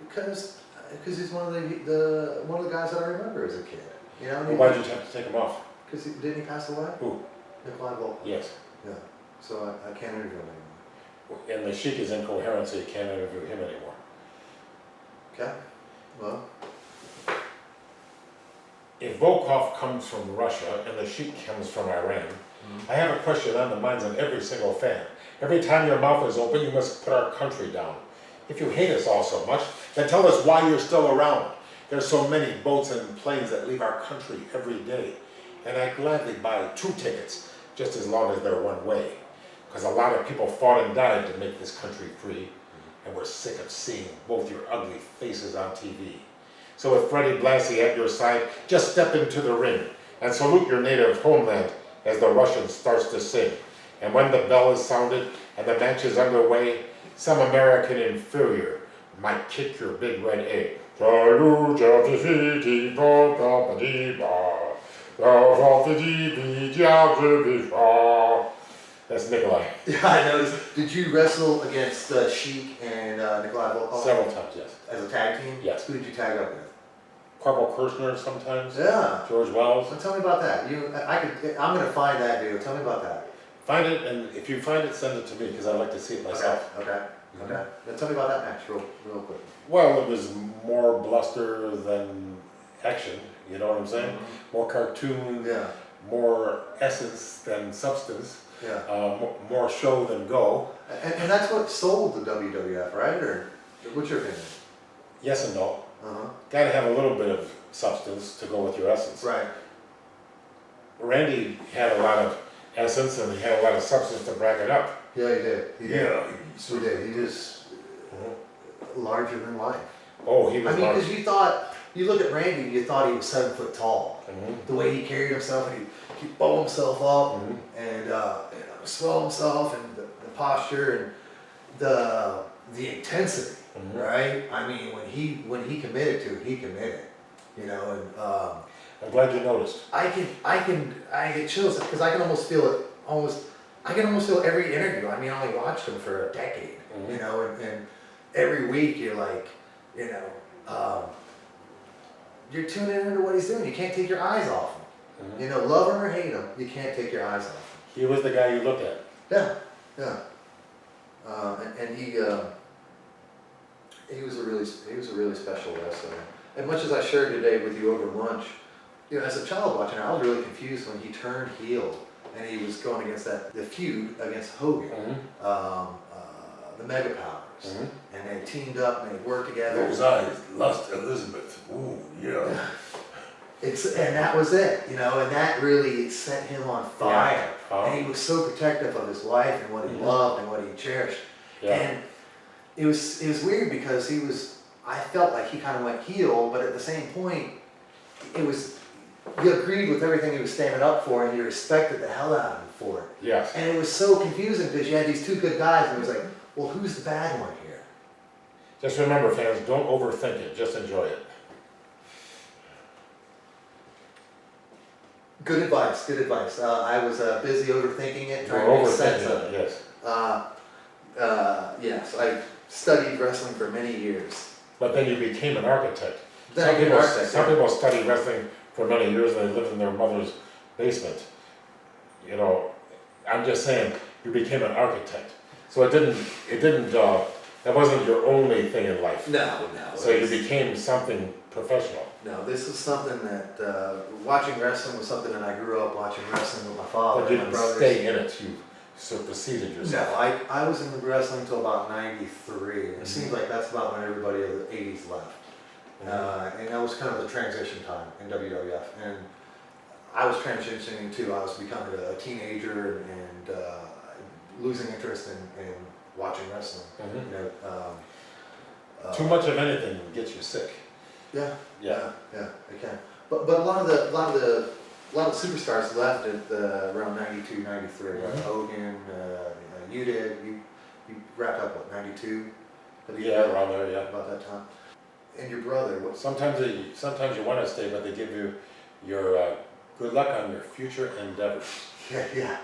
Because he's one of the guys that I remember as a kid. Well, why did you have to take him off? Because didn't he pass away? Who? Nikolai Volkov. Yes. Yeah. So I can't interview him anymore. And the Sheik is incoherent, so you can't interview him anymore. Okay. Well. If Volkov comes from Russia and the Sheik comes from Iran, I have a question on the minds of every single fan. Every time your mouth is open, you must put our country down. If you hate us all so much, then tell us why you're still around. There's so many boats and planes that leave our country every day. And I'd gladly buy 2 tickets, just as long as they're one way. Because a lot of people fought and died to make this country free. And we're sick of seeing both your ugly faces on TV. So with Freddie Blassie at your side, just step into the ring and salute your native homeland as the Russian starts to sing. And when the bell is sounded and the match is underway, some American inferior might kick your big red egg. That's Nikolai. Yeah, I noticed. Did you wrestle against Sheik and Nikolai Volkov? Several times, yes. As a tag team? Yes. Who did you tag up with? Corporal Kirshner sometimes. Yeah. George Wells. Well, tell me about that. I'm going to find that video. Tell me about that. Find it, and if you find it, send it to me, because I'd like to see it myself. Okay. Now tell me about that match real quick. Well, it was more bluster than action, you know what I'm saying? More cartoon, Yeah. more essence than substance, Yeah. more show than go. And that's what sold the WWF, right? Or what's your opinion? Yes and no. Uh-huh. Got to have a little bit of substance to go with your essence. Right. Randy had a lot of essence and he had a lot of substance to back it up. Yeah, he did. He did. He was larger than life. Oh, he was. I mean, because you look at Randy and you thought he was 7 foot tall. The way he carried himself, and he'd bow himself up and swell himself, and the posture and the intensity, right? I mean, when he committed to it, he committed, you know, and I'm glad you noticed. I get chills because I can almost feel it, I can almost feel every interview. I mean, I only watched him for a decade, you know, and every week you're like, you know, you're tuning into what he's doing. You can't take your eyes off him. You know, love him or hate him, you can't take your eyes off him. He was the guy you looked at. Yeah, yeah. And he was a really special wrestler. And much as I shared today with you over lunch, you know, as a child watching it, I was really confused when he turned heel and he was going against the feud against Hogan, the Mega Powers, and they teamed up and they worked together. Those eyes, lust Elizabeth. Ooh, yeah. And that was it, you know, and that really set him on fire. And he was so protective of his wife and what he loved and what he cherished. And it was weird because I felt like he kind of went heel, but at the same point, you agreed with everything he was standing up for and you respected the hell out of him for it. Yes. And it was so confusing because you had these two good guys and it was like, well, who's the bad one here? Just remember, fans, don't overthink it, just enjoy it. Good advice, good advice. I was busy overthinking it, You're trying to make sense overthinking of it, it. yes. Yes, I studied wrestling for many years. But then you became an architect. Then I became an architect, Some people study wrestling for many years and they lived in their mother's basement. You know, I'm just saying, you became an architect. So it didn't, that wasn't your only thing in life. No. So you became something professional. No, this is something that, watching wrestling was something that I grew up watching wrestling with my father But you and my didn't brothers. stay in it, you superseded yourself. No, I was in the wrestling until about 93. It seems like that's about when everybody of the 80s left. And that was kind of the transition time in WWF. And I was transitioning too. I was becoming a teenager and losing interest in watching wrestling. You know, Too much of anything gets you sick. Yeah, Yeah. it can. But a lot of the superstars left at around 92, 93. Right? Hogan, you did. You wrapped up what, 92? Yeah, around there, yeah. About that time. And your brother, what? Sometimes you want to stay, but they give you your good luck on your future endeavors. Yeah.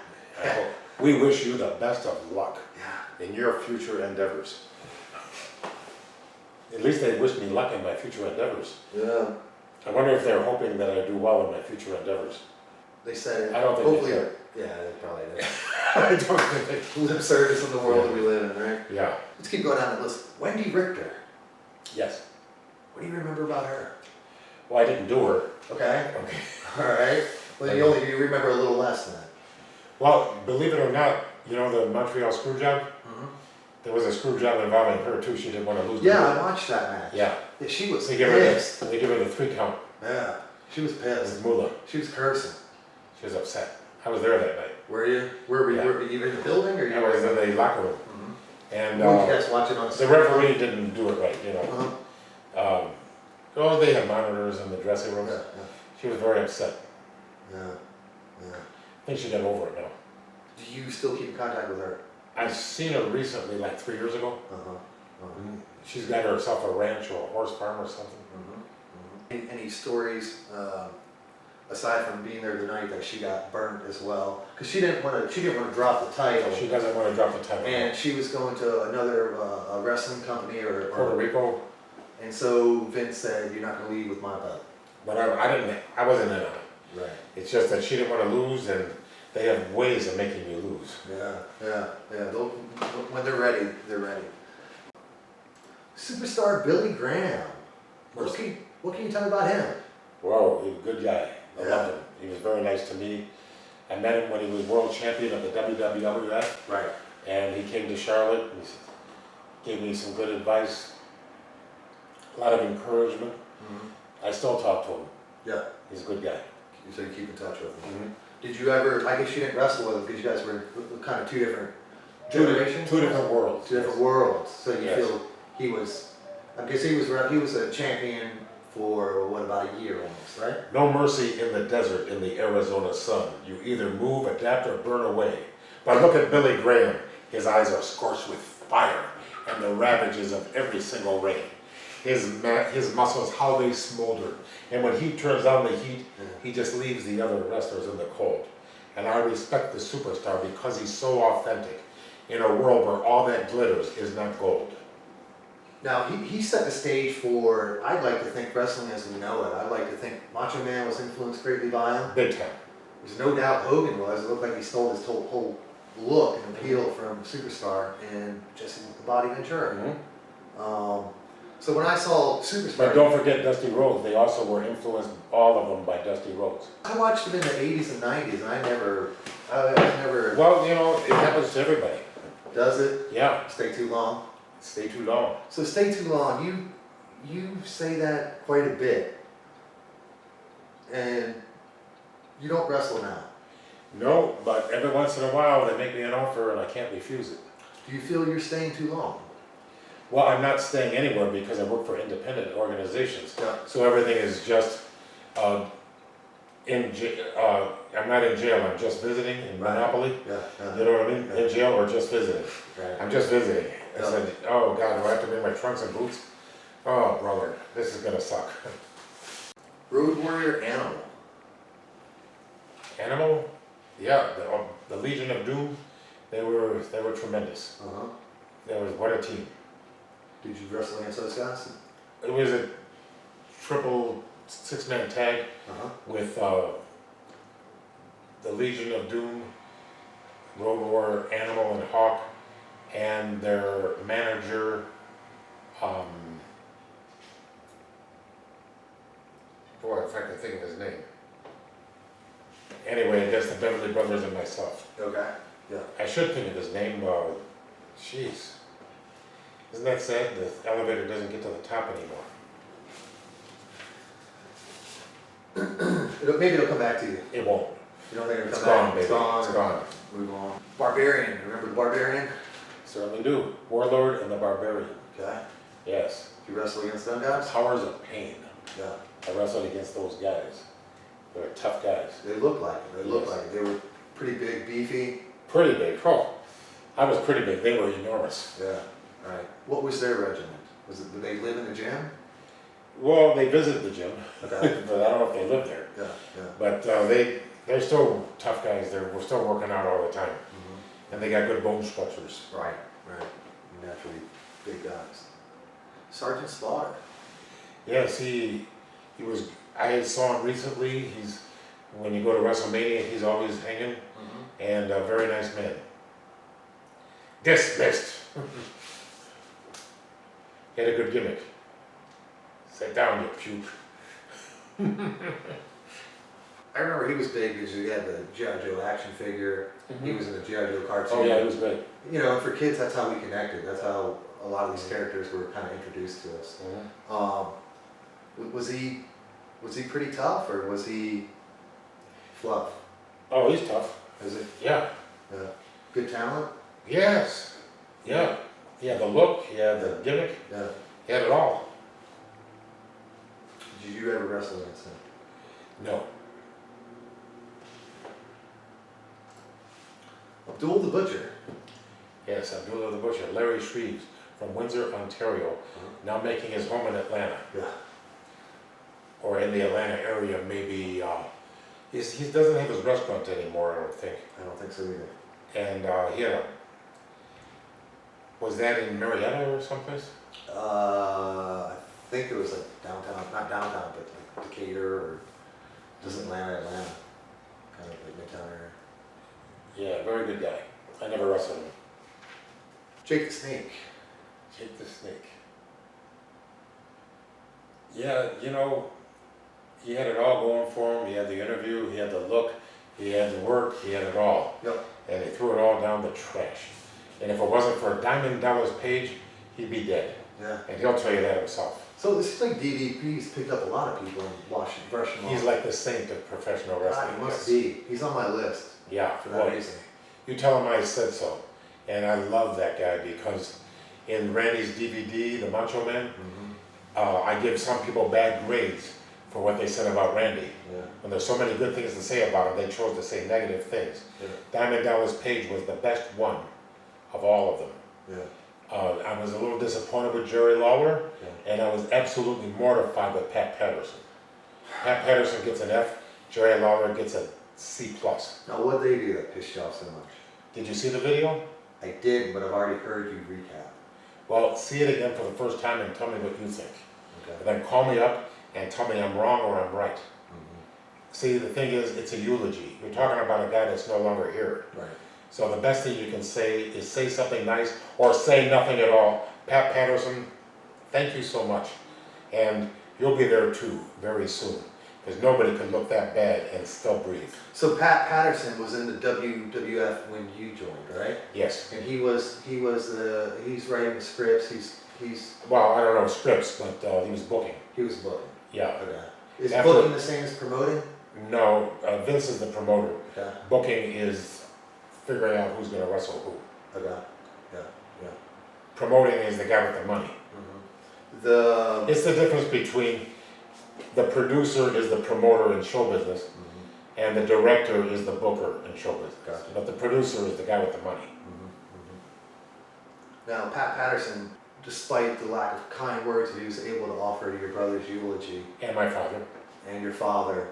We wish you the best of luck Yeah. in your future endeavors. At least they wish me luck in my future endeavors. Yeah. I wonder if they're hoping that I do well in my future endeavors. They said it. I don't think Hopefully, they care. yeah, they probably did. I don't think Lip service in the world that we live in, right? Yeah. Let's keep going down the list. Wendy Richter. Yes. What do you remember about her? Well, I didn't do her. Okay. Okay. All right. Well, you remember a little less than that. Well, believe it or not, you know the Montreal screw job? There was a screw job involving her too. She didn't want to lose. Yeah, I watched that match. Yeah. Yeah, she was They pissed. give her the 3 count. Yeah, she was With pissed. Moolah. She was cursing. She was upset. I was there that night. Were you? Were Yeah. you in the building or you I were was in the locker room. And Were you guys watching on the referee didn't do it right, you know. Oh, they had monitors in the dressing rooms. Yeah, She was very upset. yeah. I think she got over it now. Do you still keep in contact with her? I've seen her recently, like 3 years ago. She's got herself a ranch or a horse farm or something. Any stories, aside from being there the night that she got burnt as well? Because she didn't want to drop the title. She doesn't want to drop the title. And she was going to another a wrestling company or Puerto Rico. And so Vince said, "You're not going to leave with my belt." But I wasn't in on it. Right. It's just that she didn't want to lose, and they have ways of making you lose. Yeah. When they're ready, they're ready. Superstar Billy Graham. What can you tell me about him? Whoa, he was a good guy. I Yeah. loved him. He was very nice to me. I met him when he was world champion of the WWF. Right. And he came to Charlotte and gave me some good advice, a lot of encouragement. I still talk to him. Yeah. He's a good guy. So you keep in touch with him. Did you ever? I guess you didn't wrestle with him because you guys were kind of two different generations. Two different worlds. Two different worlds. So you Yes. feel he was? I guess he was a champion for what, about a year almost, right? No mercy in the desert in the Arizona sun. You either move, adapt, or burn away. But look at Billy Graham. His eyes are scorched with fire, and the ravages of every single ring. His muscles, how they smolder. And when he turns on the heat, he just leaves the other wrestlers in the cold. And I respect the superstar because he's so authentic in a world where all that glitters is not gold. Now, he set the stage for, I'd like to think, wrestling as we know it. I'd like to think Macho Man was influenced greatly by him. Big time. There's no doubt Hogan was. It looked like he stole his whole look and appeal from Superstar and Jesse the Body Ventura. Mm-hmm. So when I saw Superstar... But don't forget Dusty Rhodes. They also were influenced, all of them, by Dusty Rhodes. I watched him in the 80s and 90s, and I was never... Well, you know, it happens to everybody. Does it? Yeah. Stay too long? Stay too long. So stay too long, you say that quite a bit, and you don't wrestle now. No, but every once in a while they make me an offer and I can't refuse it. Do you feel you're staying too long? Well, I'm not staying anywhere because I work for independent organizations. Yeah. So everything is just, I'm not in jail, I'm just visiting in Right. Monopoly. Yeah. You know what I mean? Yeah. In jail or just visiting. Right. I'm just visiting. I Yeah. said, oh God, do I have to bring my trunks and boots? Oh brother, this is gonna suck. Road Warrior Animal. Animal? Yeah, the Legion of Doom, they were tremendous. Uh-huh. What a team. Did you wrestle against those guys? It was a triple six-man tag Uh-huh. with the Legion of Doom, Road Warrior, Animal, and Hawk, and their manager, boy, if I could think of his name. Anyway, I guess the Beverly Brothers and myself. Okay. Yeah. I should think of his name, jeez. Isn't that sad? The elevator doesn't get to the top anymore. Maybe it'll come back to you. It won't. You don't think it'll It's come gone, back? baby. It's gone. It's gone. Move on. Barbarian. Remember the Barbarian? Certainly do. Warlord and the Barbarian. Okay. Yes. Did you wrestle against them guys? Powers of Pain. Yeah. I wrestled against those guys. They were tough guys. They looked like it. They looked Yes. like it. They were pretty big, beefy. Pretty big. Oh, I was pretty big. They were enormous. Yeah. Right. What was their regiment? Did they live in the gym? Well, they visited the gym, Okay. but I don't know if they lived there. Yeah. Yeah. But they're still tough guys. We're still working out all the time. Mm-hmm. And they got good bone structures. Right. Right. Naturally big guys. Sergeant Slaughter. Yes, he was, I saw him recently. When you go to WrestleMania, he's always hanging, and a very nice man. Dismissed. He had a good gimmick. Sit down, you puke. I remember he was big because he had the G.I. Joe action figure. He was in the G.I. Joe cartoon. Oh yeah, he was good. You know, and for kids, that's how we connected. That's how a lot of these characters were kind of introduced to us. Was he pretty tough, or was he fluff? Oh, he's tough. Is it Yeah. good talent? Yes. Yeah. He had the look, he had the gimmick, Yeah. he had it all. Did you ever wrestle against him? No. Abdul the Butcher. Yes, Abdullah the Butcher, Larry Shreves from Windsor, Ontario, now making his home in Atlanta, Yeah. or in the Atlanta area, maybe. He doesn't have his restaurant anymore, I don't think. I don't think so either. And he had was that in Marietta or someplace? I think it was like downtown, not downtown, but like Decatur or just Atlanta, kind of like Midtown area. Yeah, very good guy. I never wrestled him. Jake the Snake. Jake the Snake. Yeah, you know, he had it all going for him. He had the interview, he had the look, he had the work, he had it all. Yep. And he threw it all down the trash. And if it wasn't for Diamond Dallas Page, he'd be dead. Yeah. And he'll tell you that himself. So it seems like DDP's picked up a lot of people and brushed them off. He's like the saint of professional God, wrestling. he must yes. be. He's on my list Yeah, for that boy. reason. You tell him I said so. And I love that guy because in Randy's DVD, The Macho Man, I give some people bad grades for what they said about Randy. Yeah. When there's so many good things to say about him, they chose to say negative things. Yeah. Diamond Dallas Page was the best one of all of them. Yeah. I'm was a little disappointed with Jerry Lawler, Yeah. and I was absolutely mortified with Pat Patterson. Pat Patterson gets an F, Jerry Lawler gets a C+. Now, what they do that pissed you off so much? Did you see the video? I did, but I've already heard you recap. Well, see it again for the first time and tell me what you think. Okay. And then call me up and tell me I'm wrong or I'm right. Mm-hmm. See, the thing is, it's a eulogy. You're talking about a guy that's no longer here. Right. So the best thing you can say is say something nice or say nothing at all. Pat Patterson, thank you so much. And you'll be there too, very soon. Because nobody could look that bad and still breathe. So Pat Patterson was in the WWF when you joined, right? Yes. And he's writing the scripts. He's Well, I don't know scripts, but he was booking. he was booking. Yeah. Okay. Is After- booking the same as promoting? No, Vince is the promoter. Okay. Booking is figuring out who's going to wrestle who. Okay. Yeah. Yeah. Promoting is the guy with the money. Mm-hmm. The It's the difference between the producer is the promoter in show business Mhm. and the director is the booker in show business. Gotcha. But the producer is the guy with the money. Now, Pat Patterson, despite the lack of kind words that he was able to offer your brother's eulogy And my father. and your father,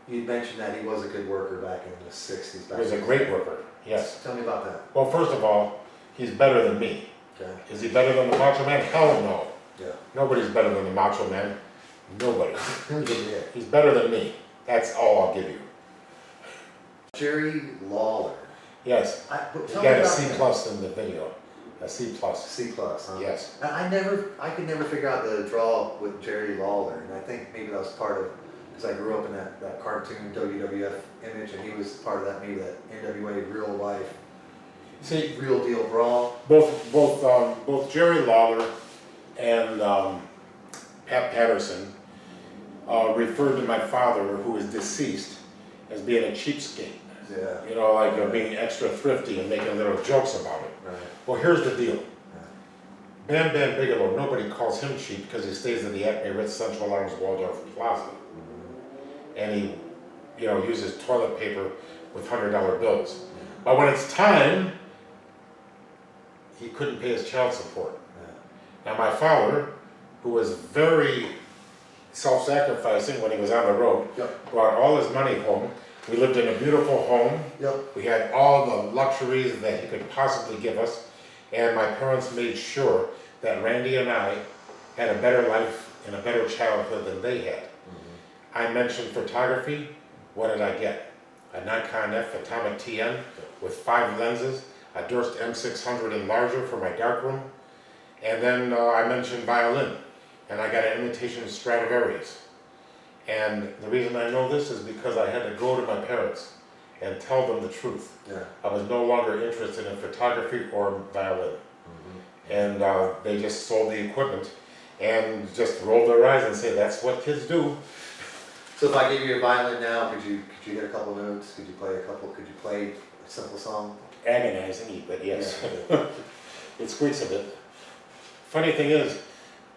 you mentioned that he was a good worker back in the 60s. He was a great worker, yes. Tell me about that. Well, first of all, he's better than me. Okay. Is he better than the Macho Man? Hell no. Yeah. Nobody's better than the Macho Man. Nobody. Yeah. He's better than me. That's all I'll give you. Jerry Lawler. Yes. But He tell me got a about C him. plus in the video. A C plus. C plus, huh? Yes. And I could never figure out the draw with Jerry Lawler, and I think maybe that was part of, because I grew up in that cartoon WWF image, and he was part of that, maybe that NWA real life, See, real deal brawl. both Jerry Lawler and Pat Patterson referred to my father, who is deceased, as being a cheapskate. Yeah. You know, like being extra thrifty and making little jokes about it. Right. Well, here's the deal. Bam Bam Bigelow, nobody calls him cheap because he stays at the Acme Ritz Central Arms Waldorf Plaza. And he, uses toilet paper with $100 bills. But when it's time, he couldn't pay his child support. Now my father, who was very self-sacrificing when he was on the road, Yep. brought all his money home. We lived in a beautiful home. Yep. We had all the luxuries that he could possibly give us. And my parents made sure that Randy and I had a better life and a better childhood than they had. I mentioned photography. What did I get? A Nikon F Atomic TN with 5 lenses, a Durst M600 enlarger for my darkroom, and then I mentioned violin, and I got an imitation Stradivarius. And the reason I know this is because I had to go to my parents and tell them the truth. Yeah. I was no longer interested in photography or violin. And they just sold the equipment and just rolled their eyes and say, that's what kids do. So if I gave you a violin now, could you get a couple notes? Could you play a simple song? Agonizing, but yes. Yeah. It squeaks a bit. Funny thing is,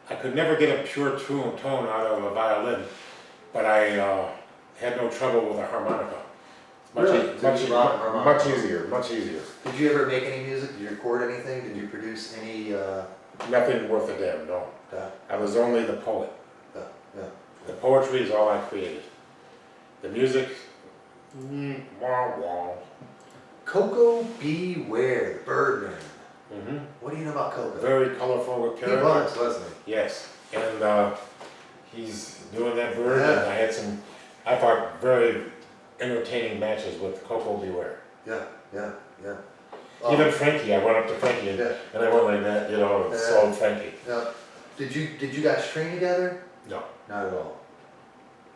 I could never get a pure tone out of a violin, but I had no trouble with a harmonica. Really? Much Harmonica? much easier. Did you ever make any music? Did you record anything? Did you produce any? Nothing worth a damn, no. I was only the poet. Yeah. The poetry is all I created. The music, wah wah. Coco Beware, the Birdman. Mm-hmm. What do you know about Coco? Very colorful with He character. was, wasn't he? Yes, and he's doing that bird, Yeah. and I had some, I thought, very entertaining matches with Coco Beware. Yeah. Even Frankie, I went up to Frankie and, Yeah. and I went like that, and Yeah. sold Frankie. Yeah. Did you guys train together? No, Not at all.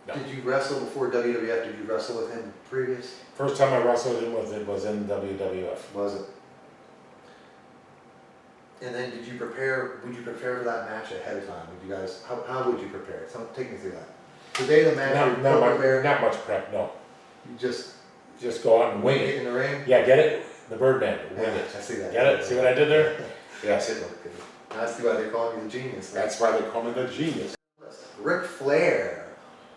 No. Did you wrestle before WWF? Did you wrestle with him previous? first time I wrestled him was in WWF. Was it? And then would you prepare for that match ahead of time? Would you guys, how would you prepare? Take me through that. The day of the match, Not much prep, no. you just Just go out and wing wing it it. in the ring? Yeah, get it? The Birdman, wing Yeah, it. I see that. Get it? See what I did there? Yes. That's why they call me the genius. That's why they call me the genius. Ric Flair.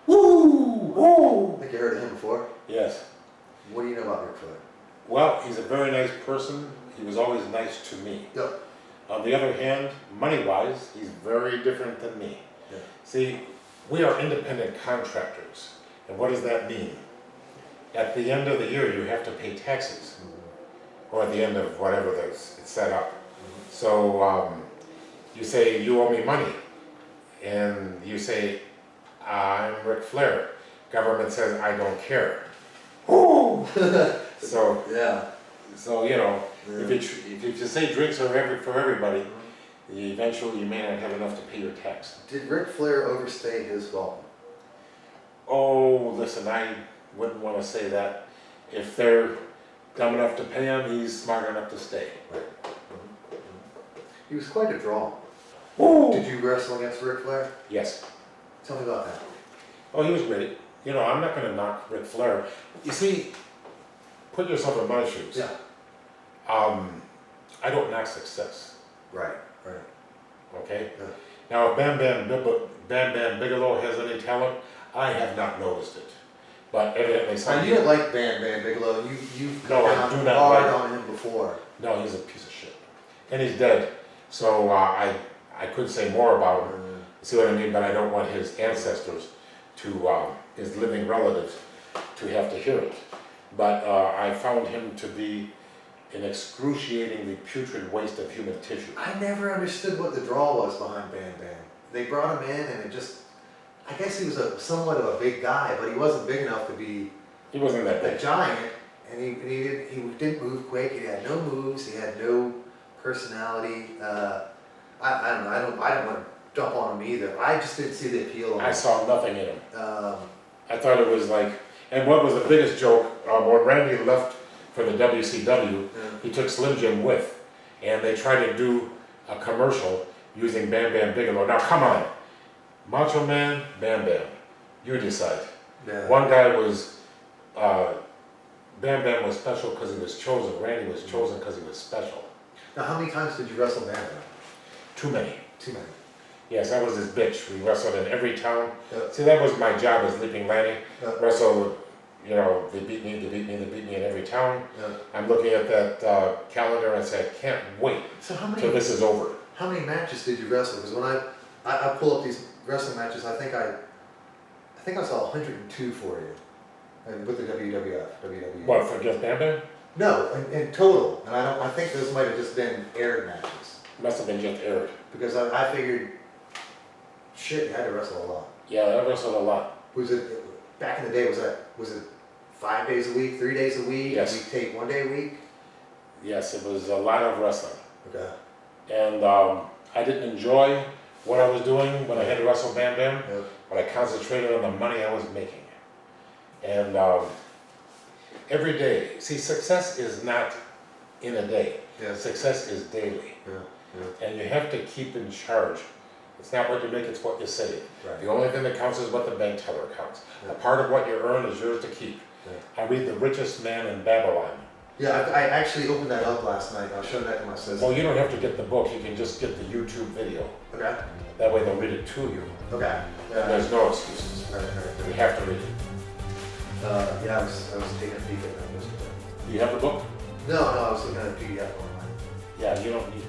Woo! Woo! I think you heard of him before. Yes. What do you know about Ric Flair? Well, he's a very nice person. He was always nice to me. Yep. on the other hand, money-wise, he's very different than me. Yeah. See, we are independent contractors, and what does that mean? At the end of the year, you have to pay taxes, or at the end of whatever it's set up. So you say, you owe me money, and you say, I'm Ric Flair. Government says, I don't care. Woo! So, Yeah. so you know, if you say drinks are for everybody, eventually you may not have enough to pay your tax. Did Ric Flair overstay his welcome? Oh, listen, I wouldn't want to say that. If they're dumb enough to pay him, he's smart enough to stay. Right. He was quite a draw. Woo! Did you wrestle against Ric Flair? Yes. Tell me about that. Oh, he was great. You know, I'm not going to knock Ric Flair. You see, put yourself in my shoes. Yeah. I don't knock success. Right. Right. Okay? Yeah. Now, if Bam Bam Bigelow has any talent, I have not noticed it. But evidently Now, some you didn't like Bam Bam Bigelow. You've No, I come do down not hard like- on him before. No, he's a piece of shit. And he's dead. So I could say more about him. See what I mean? But I don't want his ancestors to, his living relatives, to have to hear it. But I found him to be an excruciatingly putrid waste of human tissue. I never understood what the draw was behind Bam Bam. They brought him in and it just, I guess he was somewhat of a big guy, but he wasn't big enough to be He wasn't that a big. giant. And he didn't move quick. He had no moves. He had no personality. I don't know. I don't want to dump on him either. I just didn't see the appeal of I him. saw nothing in him. Um, I thought it was like, and what was the biggest joke, when Randy left for the WCW, yeah. he took Slim Jim with, and they tried to do a commercial using Bam Bam Bigelow. Now come on, Macho Man, Bam Bam, you decide. Yeah. One guy was, Bam Bam was special because he was chosen, Randy was chosen because he was special. Now, how many times did you wrestle Bam Bam? Too many. Too many. Yes, that was his bitch. We wrestled in every town. Yeah. See, that was my job as Leaping Lanny. Yeah. Wrestle, you know, they beat me in every town. Yeah. I'm looking at that calendar and I say, I can't wait So till this is over. how many matches did you wrestle? Because when I pull up these wrestling matches, I think I saw 102 for you with the WWE. What, for just Bam Bam? No, in total, and I think those might have just been aired matches Must have been just aired. because I figured, shit, you had to wrestle a lot. Yeah, I wrestled a lot. Was it back in the day? Was it 5 days a week, 3 days a week? Yes. We tape 1 day a week. Yes, it was a lot of wrestling. Okay. And I didn't enjoy what I was doing when I had to wrestle Bam Bam, Yeah. but I concentrated on the money I was making. And every day, see, success is not in a day. Yeah. Success is daily. Yeah. And you have to keep in charge. It's not what you make, it's what you save. Right. The only thing that counts is what the bank teller counts. Yeah. A part of what you earn is yours to keep. Yeah. I read The Richest Man in Babylon. Yeah, I actually opened that up last night. I was showing that to my sister. Well, you don't have to get the book, you can just get the YouTube video. Okay. That way they'll read it to you. Okay. And there's no excuses. All right. You have to read it. Yeah, I was taking a peek at that yesterday. Do you have the book? No, I was looking at a PDF online. Yeah, you don't need